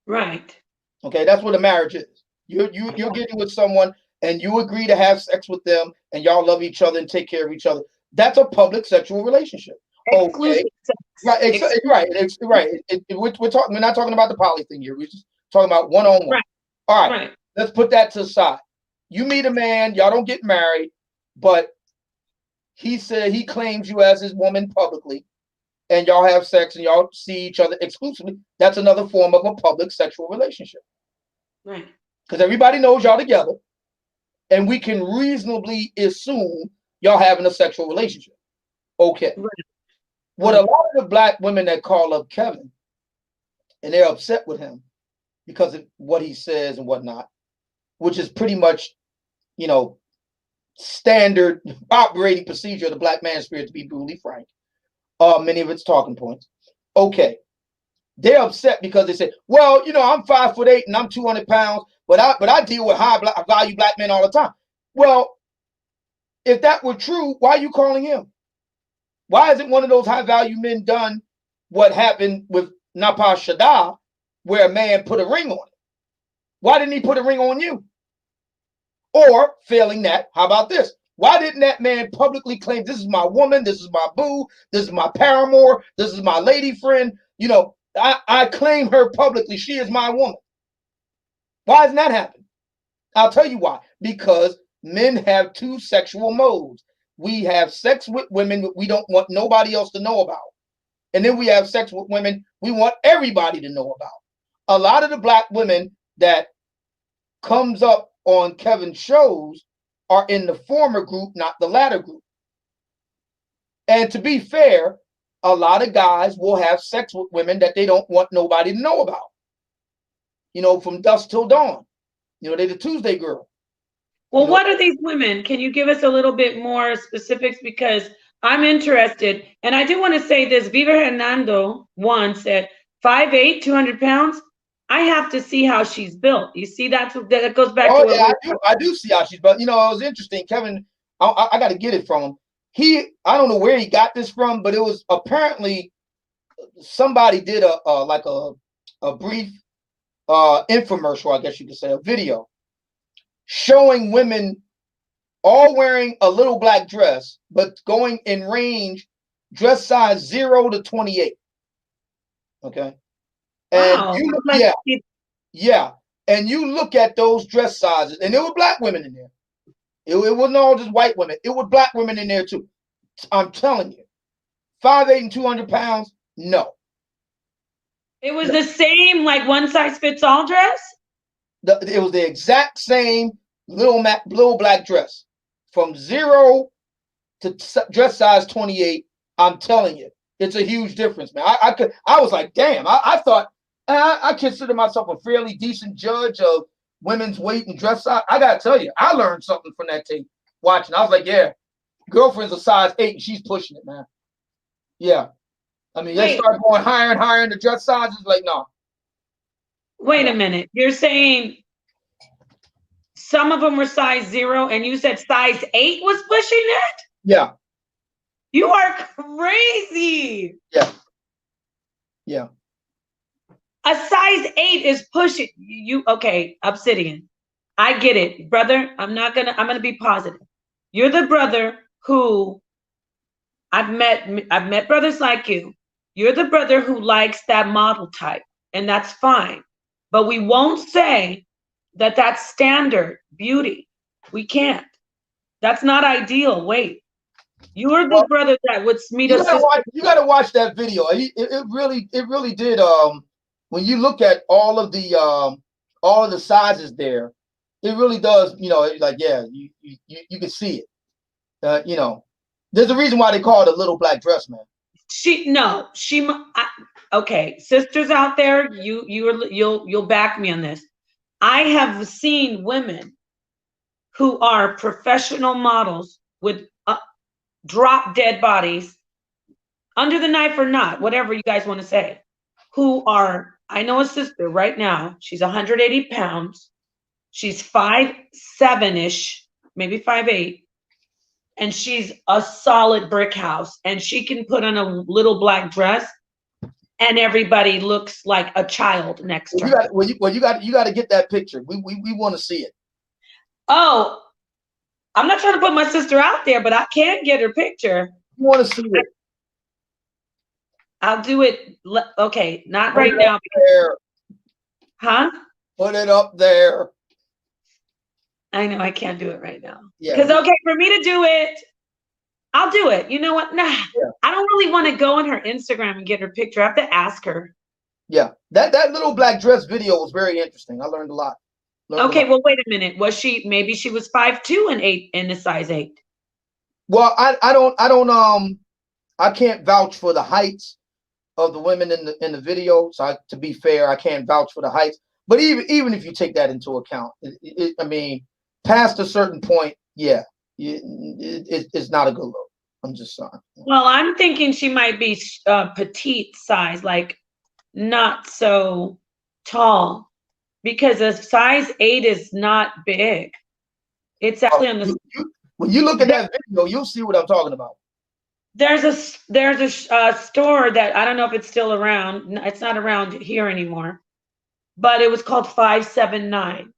Right. Okay, that's what a marriage is. You're getting with someone and you agree to have sex with them and y'all love each other and take care of each other. That's a public sexual relationship. Okay. Right, we're talking. We're not talking about the poly thing here. We're just talking about one-on-one. Right. All right. Let's put that to the side. You meet a man, y'all don't get married, but he said he claims you as his woman publicly, and y'all have sex and y'all see each other exclusively. That's another form of a public sexual relationship. Right. Because everybody knows y'all together, and we can reasonably assume y'all having a sexual relationship. Okay. Right. What a lot of the black women that call up Kevin, and they're upset with him because of what he says and whatnot, which is pretty much, standard operating procedure of the black man spirit, to be brutally frank. Many of its talking points. Okay. They're upset because they say, well, I'm 5'8" and I'm 200 pounds, but I deal with high value black men all the time. Well, if that were true, why are you calling him? Why isn't one of those high value men done what happened with NapahShadah, where a man put a ring on it? Why didn't he put a ring on you? Or failing that, how about this? Why didn't that man publicly claim, this is my woman, this is my boo, this is my paramour, this is my lady friend? I claim her publicly. She is my woman. Why hasn't that happened? I'll tell you why. Because men have two sexual modes. We have sex with women that we don't want nobody else to know about. And then we have sex with women we want everybody to know about. A lot of the black women that comes up on Kevin's shows are in the former group, not the latter group. And to be fair, a lot of guys will have sex with women that they don't want nobody to know about. From dusk till dawn. They're the Tuesday girl. Well, what are these women? Can you give us a little bit more specifics? Because I'm interested. And I do want to say this. Viva Hernando once said, 5'8", 200 pounds. I have to see how she's built. You see, that goes back to what I do see how she's built. It was interesting. Kevin, I got to get it from him. I don't know where he got this from, but it was apparently somebody did a brief infomercial, I guess you could say, a video showing women all wearing a little black dress, but going in range, dress size 0 to 28. Okay. And wow. Yeah. And you look at those dress sizes, and there were black women in there. It wasn't all just white women. It was black women in there too. I'm telling you, 5'8" and 200 pounds. No. It was the same, like one size fits all dress. It was the exact same little black dress, from 0 to dress size 28. I'm telling you, it's a huge difference, man. I was like, damn. I thought I consider myself a fairly decent judge of women's weight and dress size. I gotta tell you, I learned something from that tape watching. I was like, yeah, girlfriend's a size 8 and she's pushing it, man. Yeah. I mean, they start going higher and higher in the dress sizes. Like, no. Wait a minute. You're saying some of them were size 0 and you said size 8 was pushing it? Yeah. You are crazy. Yeah. Yeah. A size 8 is pushing you. Okay, Obsidian. I get it, brother. I'm gonna be positive. You're the brother who I've met brothers like you. You're the brother who likes that model type, and that's fine. But we won't say that that's standard beauty. We can't. That's not ideal. Wait, you're the Well, brother that would meet you a gotta sister. watch. You gotta watch that video. It really did. When you look at all of the sizes there, it really does. You know, like yeah, you can see it. You know, there's a reason why they call it a little black dress, man. Okay, sisters out there, you'll back me on this. I have seen women who are professional models with drop dead bodies, under the knife or not, whatever you guys want to say, who are, I know a sister right now, she's 180 pounds, she's 5'7"-ish, maybe 5'8", and she's a solid brick house, and she can put on a little black dress and everybody looks like a child next to her. You got to get that picture. We want to see it. Oh, I'm not trying to put my sister out there, but I can't get her picture. You want to see it? I'll do it. Okay, not right now. There. Huh? Put it up there. I know I can't do it right now. Yeah. Because okay, for me to do it, I'll do it. You know what? Nah, yeah. I don't really want to go on her Instagram and get her picture. I have to ask her. Yeah, that little black dress video was very interesting. I learned a lot. Okay, well, wait a minute. Maybe she was 5'2" and 8 in a size 8. Well, I can't vouch for the heights of the women in the video. So to be fair, I can't vouch for the heights. But even if you take that into account, I mean, past a certain point, yeah, it's not a good look. I'm just saying. Well, I'm thinking she might be petite size, like not so tall, because a size 8 is not big. It's actually on the. When you look at that video, you'll see what I'm talking about. There's a store that I don't know if it's still around. It's not around here anymore, but it was called 579.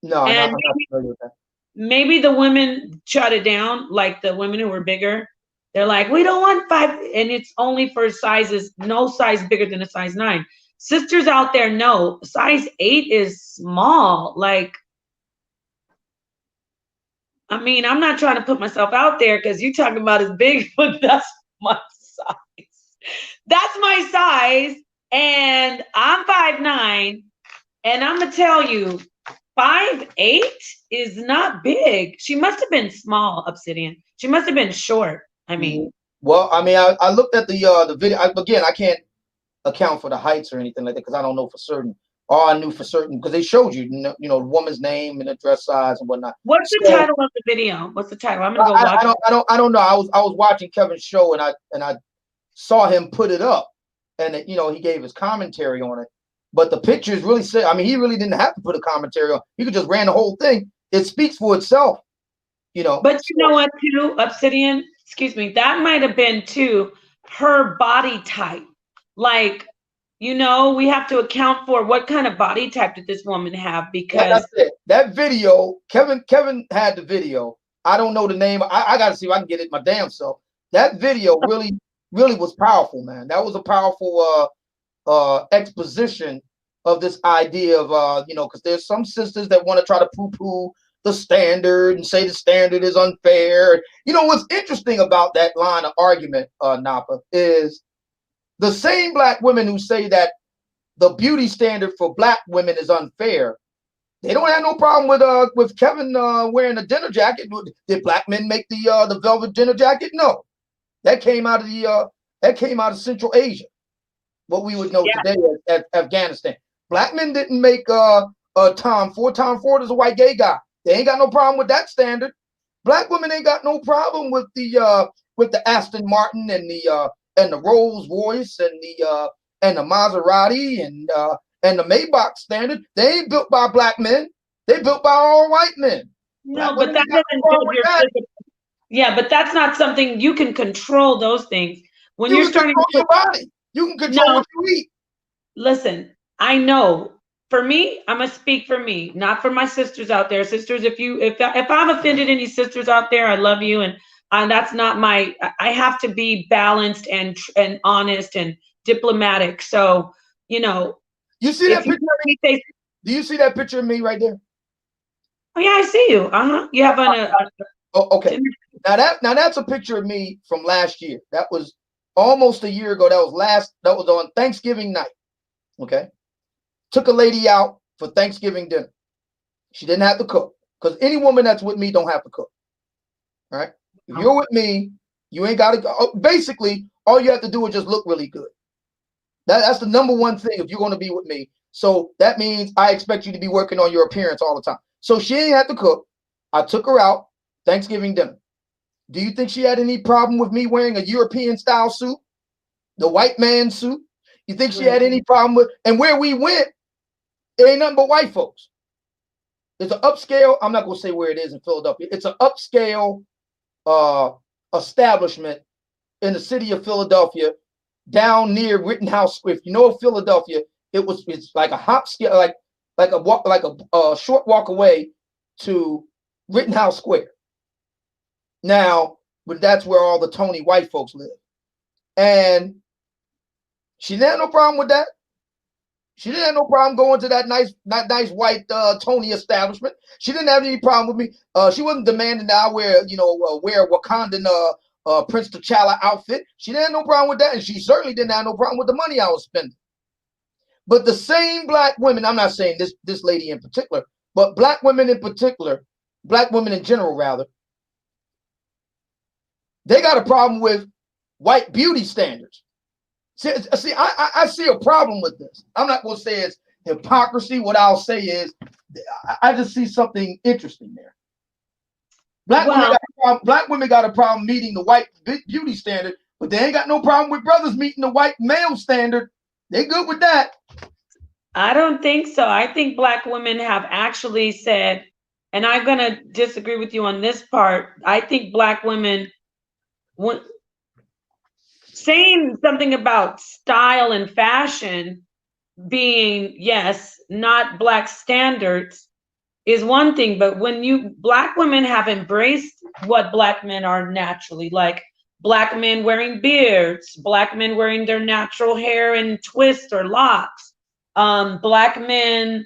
No, and I'm not familiar with that. Maybe the women shut it down, like the women who were bigger. They're like, we don't want 5, and it's only for sizes, no size bigger than a size 9. Sisters out there know size 8 is small. Like, I mean, I'm not trying to put myself out there because you're talking about as big, but that's my size. That's my size, and I'm 5'9", and I'm gonna tell you, 5'8" is not big. She must have been small, Obsidian. She must have been short. I mean, well, I mean, I looked at the video again. I can't account for the heights or anything like that because I don't know for certain. All I knew for certain because they showed you the woman's name and the dress size and whatnot. What's the title of the video? What's the title? I'm gonna go watch. I don't know. I was watching Kevin's show and I saw him put it up and he gave his commentary on it. But the pictures really said. I mean, he really didn't have to put a commentary on. He could just ran the whole thing. It speaks for itself. But you know what, too, Obsidian? Excuse me. That might have been too her body type. Like, we have to account for what kind of body type did this woman have, because that video, Kevin had the video. I don't know the name. I got to see if I can get it my damn self. That video really was powerful, man. That was a powerful exposition of this idea of because there's some sisters that want to try to poo-poo the standard and say the standard is unfair. What's interesting about that line of argument, Napah, is the same black women who say that the beauty standard for black women is unfair. They don't have no problem with Kevin wearing a dinner jacket. Did black men make the velvet dinner jacket? No, that came out of Central Asia, what we would know today as Afghanistan. Black men didn't make Tom Ford. Tom Ford is a white gay guy. They ain't got no problem with that standard. Black women ain't got no problem with the Aston Martin and the Rolls Royce and the Maserati and the Maybach standard. They ain't built by black men. They built by all white men. No, but that doesn't build your physical. Yeah, but that's not something you can control. Those things when you're starting to your body, you can control what you eat. Listen, I know. For me, I'm gonna speak for me, not for my sisters out there. Sisters, if I've offended any sisters out there, I love you, and That's not my. I have to be balanced and honest and diplomatic. So, you know, You see that picture of me? Do you see that picture of me right there? Oh yeah, I see you. You have on a. Oh, okay. Now that's a picture of me from last year. That was almost a year ago. That was on Thanksgiving night. Okay. Took a lady out for Thanksgiving dinner. She didn't have to cook, because any woman that's with me don't have to cook. All right. If you're with me, you ain't got to go. Basically, all you have to do is just look really good. That's the number one thing if you're going to be with me. So that means I expect you to be working on your appearance all the time. So she ain't had to cook. I took her out Thanksgiving dinner. Do you think she had any problem with me wearing a European style suit, the white man suit? You think she had any problem with? And where we went, it ain't nothing but white folks. It's an upscale. I'm not gonna say where it is in Philadelphia. It's an upscale establishment in the city of Philadelphia, down near Rittenhouse Square. If you know Philadelphia, it's like a hop scale, like a short walk away to Rittenhouse Square. Now, but that's where all the Tony white folks live. And she didn't have no problem with that. She didn't have no problem going to that nice white Tony establishment. She didn't have any problem with me. She wasn't demanding that I wear a Wakandan Prince T'Challa outfit. She didn't have no problem with that, and she certainly didn't have no problem with the money I was spending. But the same black women, I'm not saying this lady in particular, but black women in particular, black women in general rather, they got a problem with white beauty standards. See, I see a problem with this. I'm not going to say it's hypocrisy. What I'll say is I just see something interesting there. Black women got a problem meeting the white beauty standard, but they ain't got no problem with brothers meeting the white male standard. They good with that. I don't think so. I think black women have actually said, and I'm going to disagree with you on this part. I think black women, saying something about style and fashion being, yes, not black standards is one thing, but when black women have embraced what black men are naturally, like black men wearing beards, black men wearing their natural hair in twists or locks, black men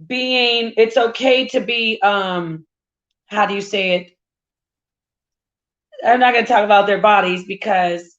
being, it's okay to be, how do you say it? I'm not going to talk about their bodies because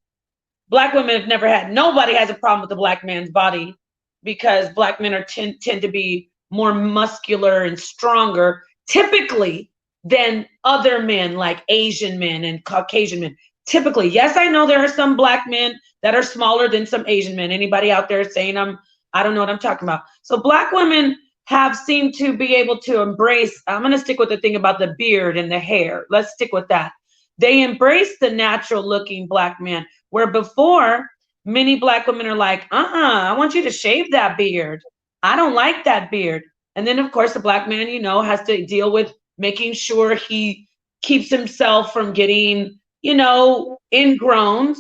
black women have never had, nobody has a problem with the black man's body, because black men tend to be more muscular and stronger typically than other men, like Asian men and Caucasian men. Typically, yes, I know there are some black men that are smaller than some Asian men. Anybody out there saying I don't know what I'm talking about. So black women have seemed to be able to embrace, I'm going to stick with the thing about the beard and the hair. Let's stick with that. They embrace the natural looking black man, where before many black women are like, I want you to shave that beard. I don't like that beard. And then of course the black man, has to deal with making sure he keeps himself from getting, ingrowns,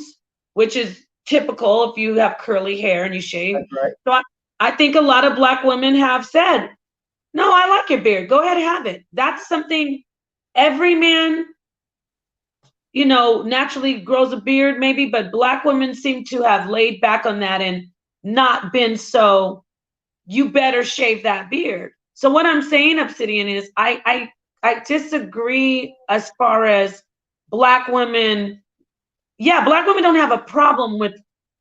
which is typical if you have curly hair and you shave. Right. So I think a lot of black women have said, no, I like your beard. Go ahead and have it. That's something every man, naturally grows a beard maybe, but black women seem to have laid back on that and not been so, you better shave that beard. So what I'm saying, Obsidian, is I disagree as far as black women. Yeah, black women don't have a problem with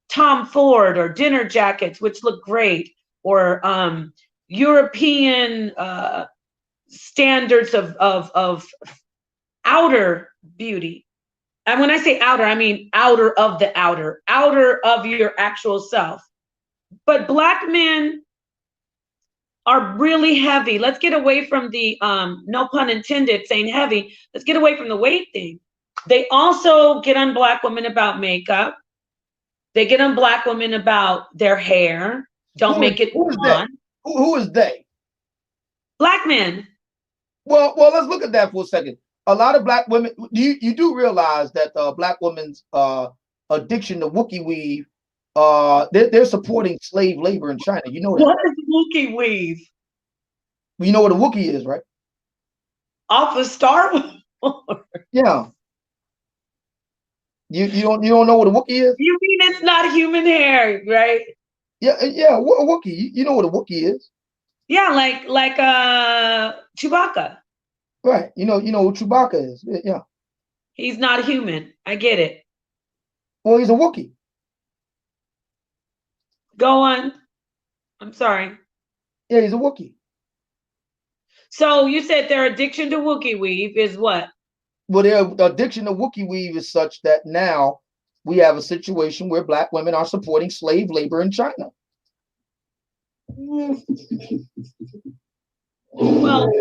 Tom Ford or dinner jackets, which look great, or European standards of outer beauty. And when I say outer, I mean outer of the outer of your actual self. But black men are really heavy. Let's get away from the, no pun intended, saying heavy. Let's get away from the weight thing. They also get on black women about makeup. They get on black women about their hair. Don't make it on. Who is they? Black men. Well, let's look at that for a second. A lot of black women, you do realize that black women's addiction to Wookiee weave, they're supporting slave labor in China. You know that. What is Wookiee weave? You know what a Wookiee is, right? Off of Star Wars. Yeah. You don't know what a Wookiee is? You mean it's not human hair, right? Yeah. A Wookiee. You know what a Wookiee is? Yeah, like Chewbacca. Right. You know who Chewbacca is. Yeah. He's not human. I get it. Well, he's a Wookiee. Go on. I'm sorry. Yeah, he's a Wookiee. So you said their addiction to Wookiee weave is what? Well, their addiction to Wookiee weave is such that now we have a situation where Black women are supporting slave labor in China. Well,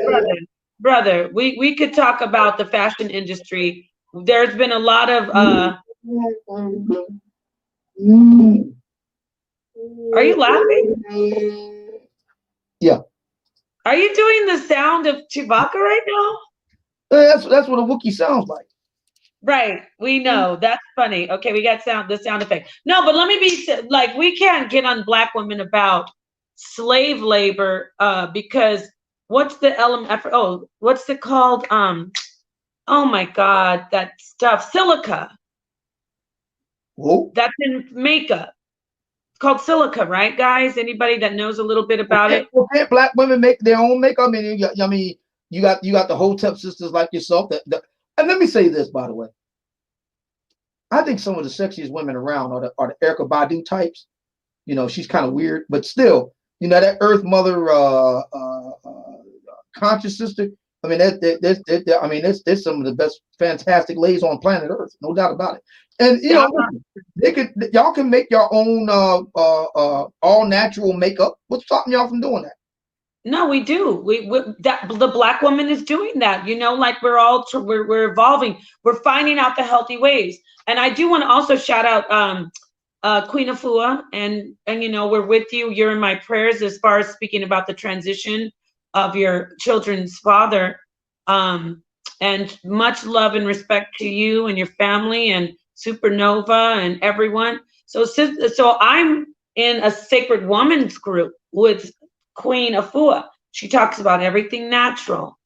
brother, we could talk about the fashion industry. There's been a lot of Are you laughing? Yeah. Are you doing the sound of Chewbacca right now? That's what a Wookiee sounds like. Right, we know. That's funny. Okay, we got the sound effect. No, but let me be like, we can't get on Black women about slave labor because what's the element? Oh, what's it called? Oh my God, that stuff, silica. Whoa. That's in makeup. It's called silica, right, guys? Anybody that knows a little bit about it? Well, can't Black women make their own makeup? I mean, you got the Hotep sisters like yourself. And let me say this, by the way. I think some of the sexiest women around are the Erykah Badu types. You know, she's kind of weird, but still, you know, that Earth Mother conscious sister. I mean, there's some of the best fantastic ladies on planet Earth, no doubt about it. And you know, y'all can make your own all natural makeup. What's stopping y'all from doing that? No, we do. We that the Black woman is doing that. You know, like we're evolving. We're finding out the healthy ways. And I do want to also shout out Queen Afua, and you know, we're with you. You're in my prayers as far as speaking about the transition of your children's father. And much love and respect to you and your family and Supernova and everyone. So I'm in a Sacred Woman's group with Queen Afua. She talks about everything natural,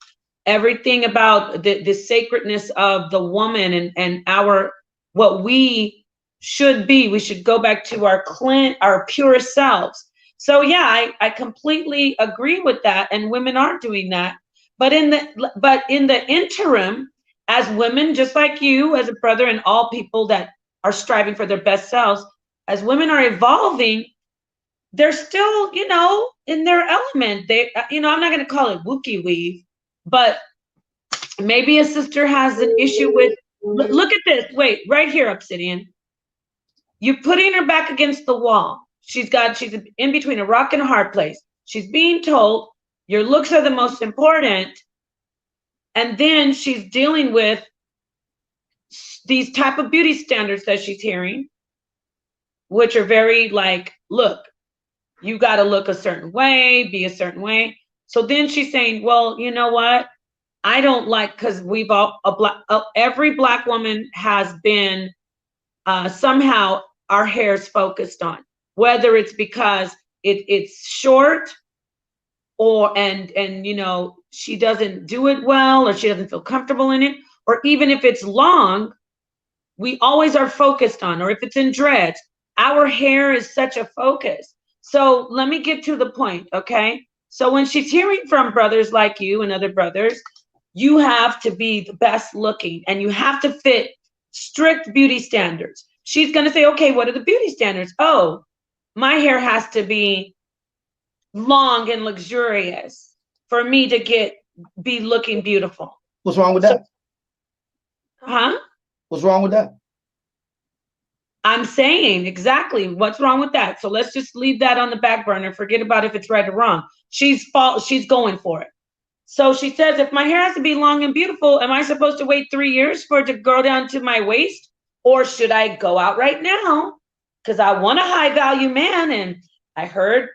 everything about the sacredness of the woman and our what we should be. We should go back to our pure selves. So yeah, I completely agree with that, and women are doing that. But in the interim, as women, just like you, as a brother, and all people that are striving for their best selves, as women are evolving, they're still, you know, in their element. They, you know, I'm not going to call it Wookiee weave, but maybe a sister has an issue with. Look at this. Wait, right here, Obsidian. You're putting her back against the wall. She's in between a rock and a hard place. She's being told your looks are the most important, and then she's dealing with these type of beauty standards that she's hearing, which are very like, look, you got to look a certain way, be a certain way. So then she's saying, well, you know what? I don't like, because we've all every Black woman has been somehow our hair's focused on, whether it's because it's short or and you know, she doesn't do it well or she doesn't feel comfortable in it, or even if it's long, we always are focused on, or if it's in dreads, our hair is such a focus. So let me get to the point, okay? So when she's hearing from brothers like you and other brothers, you have to be the best looking and you have to fit strict beauty standards. She's going to say, okay, what are the beauty standards? Oh, my hair has to be long and luxurious for me to be looking beautiful. What's wrong with that? Huh? What's wrong with that? I'm saying exactly what's wrong with that. So let's just leave that on the back burner. Forget about if it's right or wrong. She's going for it. So she says, if my hair has to be long and beautiful, am I supposed to wait 3 years for it to grow down to my waist? Or should I go out right now? Because I want a high value man. And I heard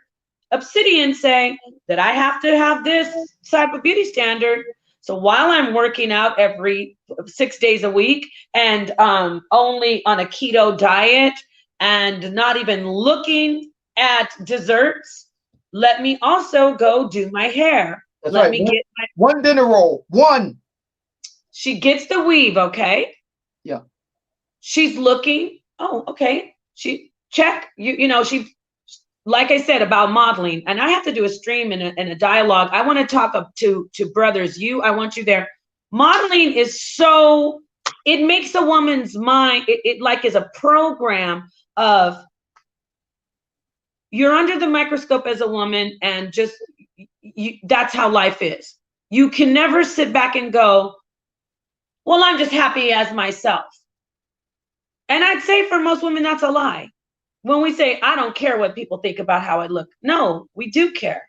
Obsidian say that I have to have this type of beauty standard. So while I'm working out every 6 days a week and only on a keto diet and not even looking at desserts, let me also go do my hair. That's Let right. me get one dinner roll. One. She gets the weave, okay? Yeah. she's looking. Oh, okay. She check. You know, she, like I said about modeling, and I have to do a stream and a dialogue. I want to talk up to brothers. I want you there. Modeling is so, it makes a woman's mind, it like is a program of, you're under the microscope as a woman, and just that's how life is. You can never sit back and go, well, I'm just happy as myself. And I'd say for most women, that's a lie. When we say, I don't care what people think about how I look. No, we do care.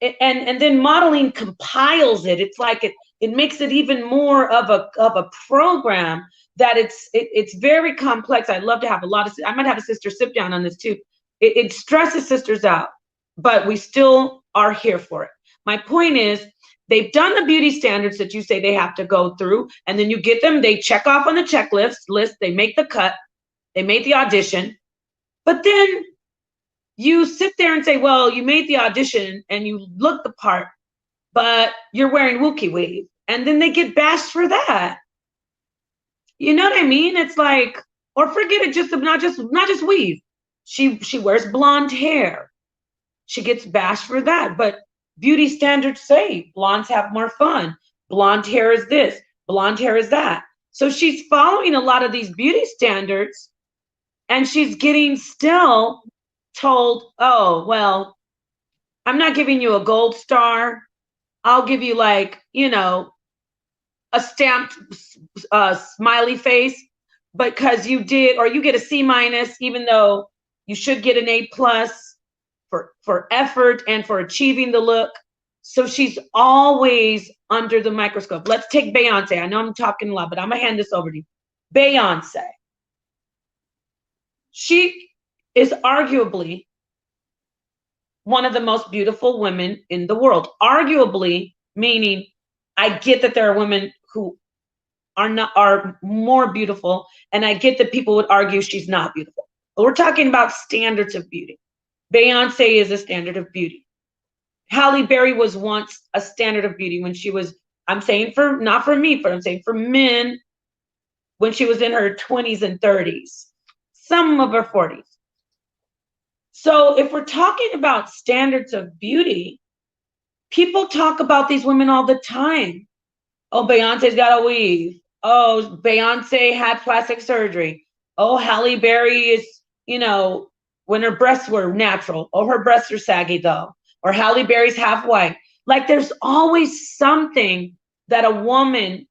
And then modeling compiles it. It's like it makes it even more of a program that it's very complex. I'd love to have I might have a sister sit down on this too. It stresses sisters out, but we still are here for it. My point is, they've done the beauty standards that you say they have to go through, and then you get them, they check off on the checklist list, they make the cut, they made the audition, but then you sit there and say, well, you made the audition and you look the part, but you're wearing Wookiee weave, and then they get bashed for that. You know what I mean? It's like, or forget it, just not just weave. She wears blonde hair. She gets bashed for that. But beauty standards say blondes have more fun. Blonde hair is this. Blonde hair is that. So she's following a lot of these beauty standards, and she's getting still told, oh, well, I'm not giving you a gold star. I'll give you, like, you know, a stamped smiley face because you did, or you get a C minus, even though you should get an A plus for effort and for achieving the look. So she's always under the microscope. Let's take Beyonce. I know I'm talking a lot, but I'm gonna hand this over to you. Beyonce. She is arguably one of the most beautiful women in the world. Arguably, meaning I get that there are women who are more beautiful, and I get that people would argue she's not beautiful. But we're talking about standards of beauty. Beyonce is a standard of beauty. Halle Berry was once a standard of beauty when she was, I'm saying for, not for me, but I'm saying for men, when she was in her 20s and 30s, some of her 40s. So if we're talking about standards of beauty, people talk about these women all the time. Oh, Beyonce's got a weave. Oh, Beyonce had plastic surgery. Oh, Halle Berry is, you know, when her breasts were natural. Oh, her breasts are saggy though. Or Halle Berry's half white. Like, there's always something that a woman,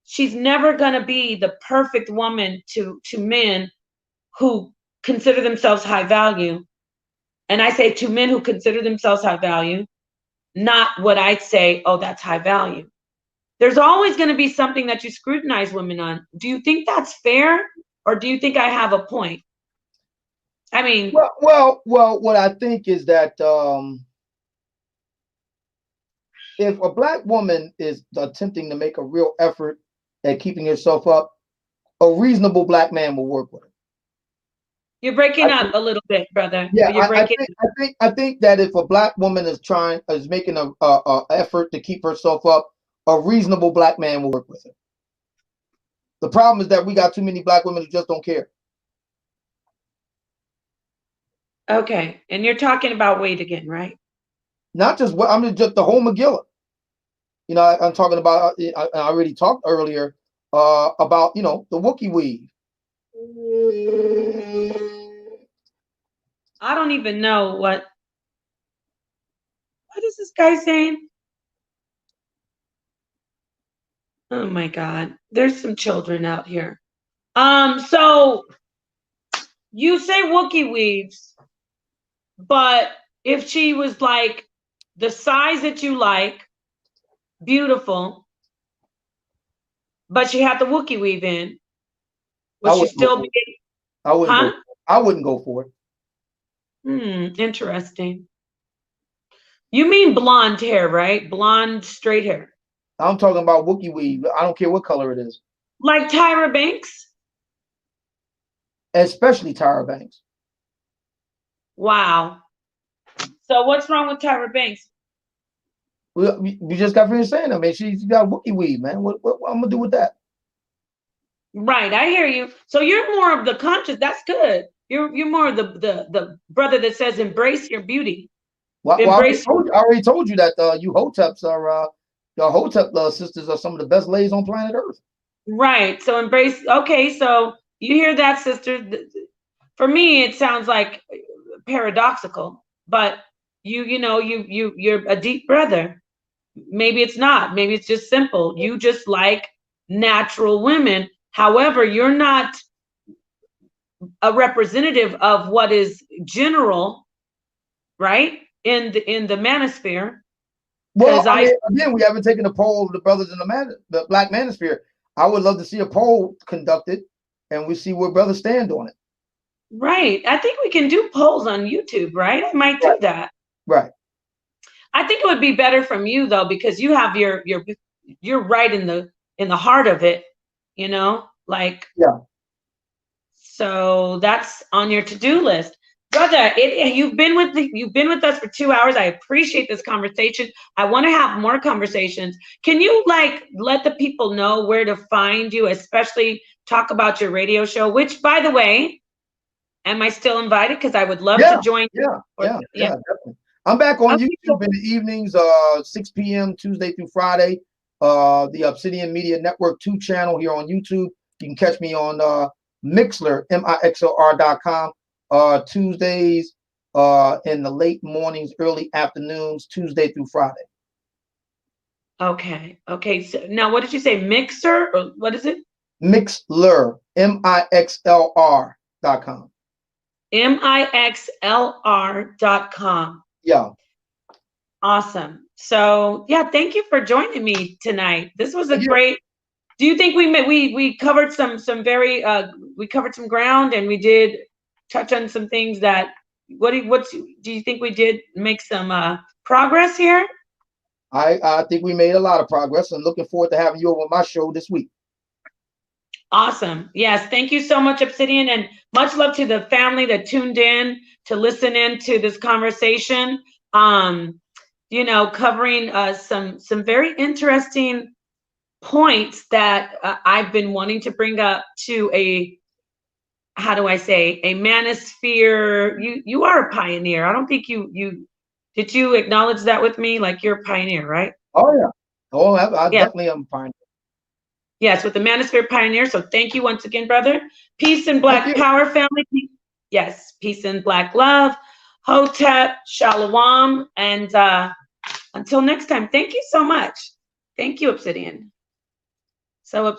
she's never gonna be the perfect woman to men who consider themselves high value. And I say to men who consider themselves high value, not what I'd say, oh, that's high value. There's always going to be something that you scrutinize women on. Do you think that's fair? Or do you think I have a point? I mean, well, what I think is that if a black woman is attempting to make a real effort at keeping herself up, a reasonable black man will work with her. You're breaking up a little bit, brother. Yeah, You're breaking. I think that if a black woman is making a effort to keep herself up, a reasonable black man will work with her. The problem is that we got too many black women who just don't care. Okay, and you're talking about weight again, right? Not just what, I mean, just the whole Megillah. You know, I'm talking about. I already talked earlier about, you know, the Wookiee weave. I don't even know what is this guy saying? Oh my God, there's some children out here. So you say Wookiee weaves, but if she was like the size that you like, beautiful, but she had the Wookiee weave in, would she still be? I wouldn't go for it. Interesting. You mean blonde hair, right? Blonde, straight hair. I'm talking about Wookiee weave. I don't care what color it is. Like Tyra Banks? Especially Tyra Banks. Wow. So what's wrong with Tyra Banks? We just got finished saying, I mean, she's got Wookiee weave, man. What I'm gonna do with that? Right, I hear you. So you're more of the conscious. That's good. You're more of the brother that says embrace your beauty, Well, embrace. I already told you that you Hoteps are the Hotep sisters are some of the best ladies on planet Earth. Right. So embrace. Okay. So you hear that, sister? For me, it sounds like paradoxical, but you're a deep brother. Maybe it's not. Maybe it's just simple. You just like natural women. However, you're not a representative of what is general, right? In the manosphere. Well, Because I I mean, again, we haven't taken a poll of the brothers in the Black Manosphere. I would love to see a poll conducted, and we see where brothers stand on it. Right. I think we can do polls on YouTube, right? I might do Right. that. Right. I think it would be better from you though, because you have you're right in the heart of it, like, Yeah. so that's on your to-do list. Brother, you've been with us for 2 hours. I appreciate this conversation. I want to have more conversations. Can you like let the people know where to find you, especially talk about your radio show, which by the way, am I still invited? Because I would love to Yeah. join you. Yeah. Or, Yeah. yeah. Yeah. Definitely. I'm back on Okay, YouTube in the evenings, 6 p.m. Tuesday through Friday. The Obsidian Media Network 2 channel here on YouTube. You can catch me on Mixler, MIXLR.com, Tuesdays in the late mornings, early afternoons, Tuesday through Friday. okay. Okay. So now what did you say? Mixer or what is it? Mixler, MIXLR.com. MIXLR.com. Yeah. Awesome. So yeah, thank you for joining me tonight. This was a Thank you. great. Do you think we covered some very we covered some ground, and we did touch on some things that do you think we did make some progress here? I think we made a lot of progress and looking forward to having you over on my show this week. Awesome. Yes. Thank you so much, Obsidian, and much love to the family that tuned in to listen in to this conversation. Covering some very interesting points that I've been wanting to bring up to how do I say, a manosphere. You are a pioneer. I don't think you did you acknowledge that with me? Like you're a pioneer, right? Oh yeah. Oh, I Yeah. definitely am fine. Yes, with the Manosphere Pioneer. So thank you once again, brother. Peace and Thank Black you. Power, family. Yes, peace and Black love. Hotep, Shalom. And until next time, thank you so much. Thank you, Obsidian. So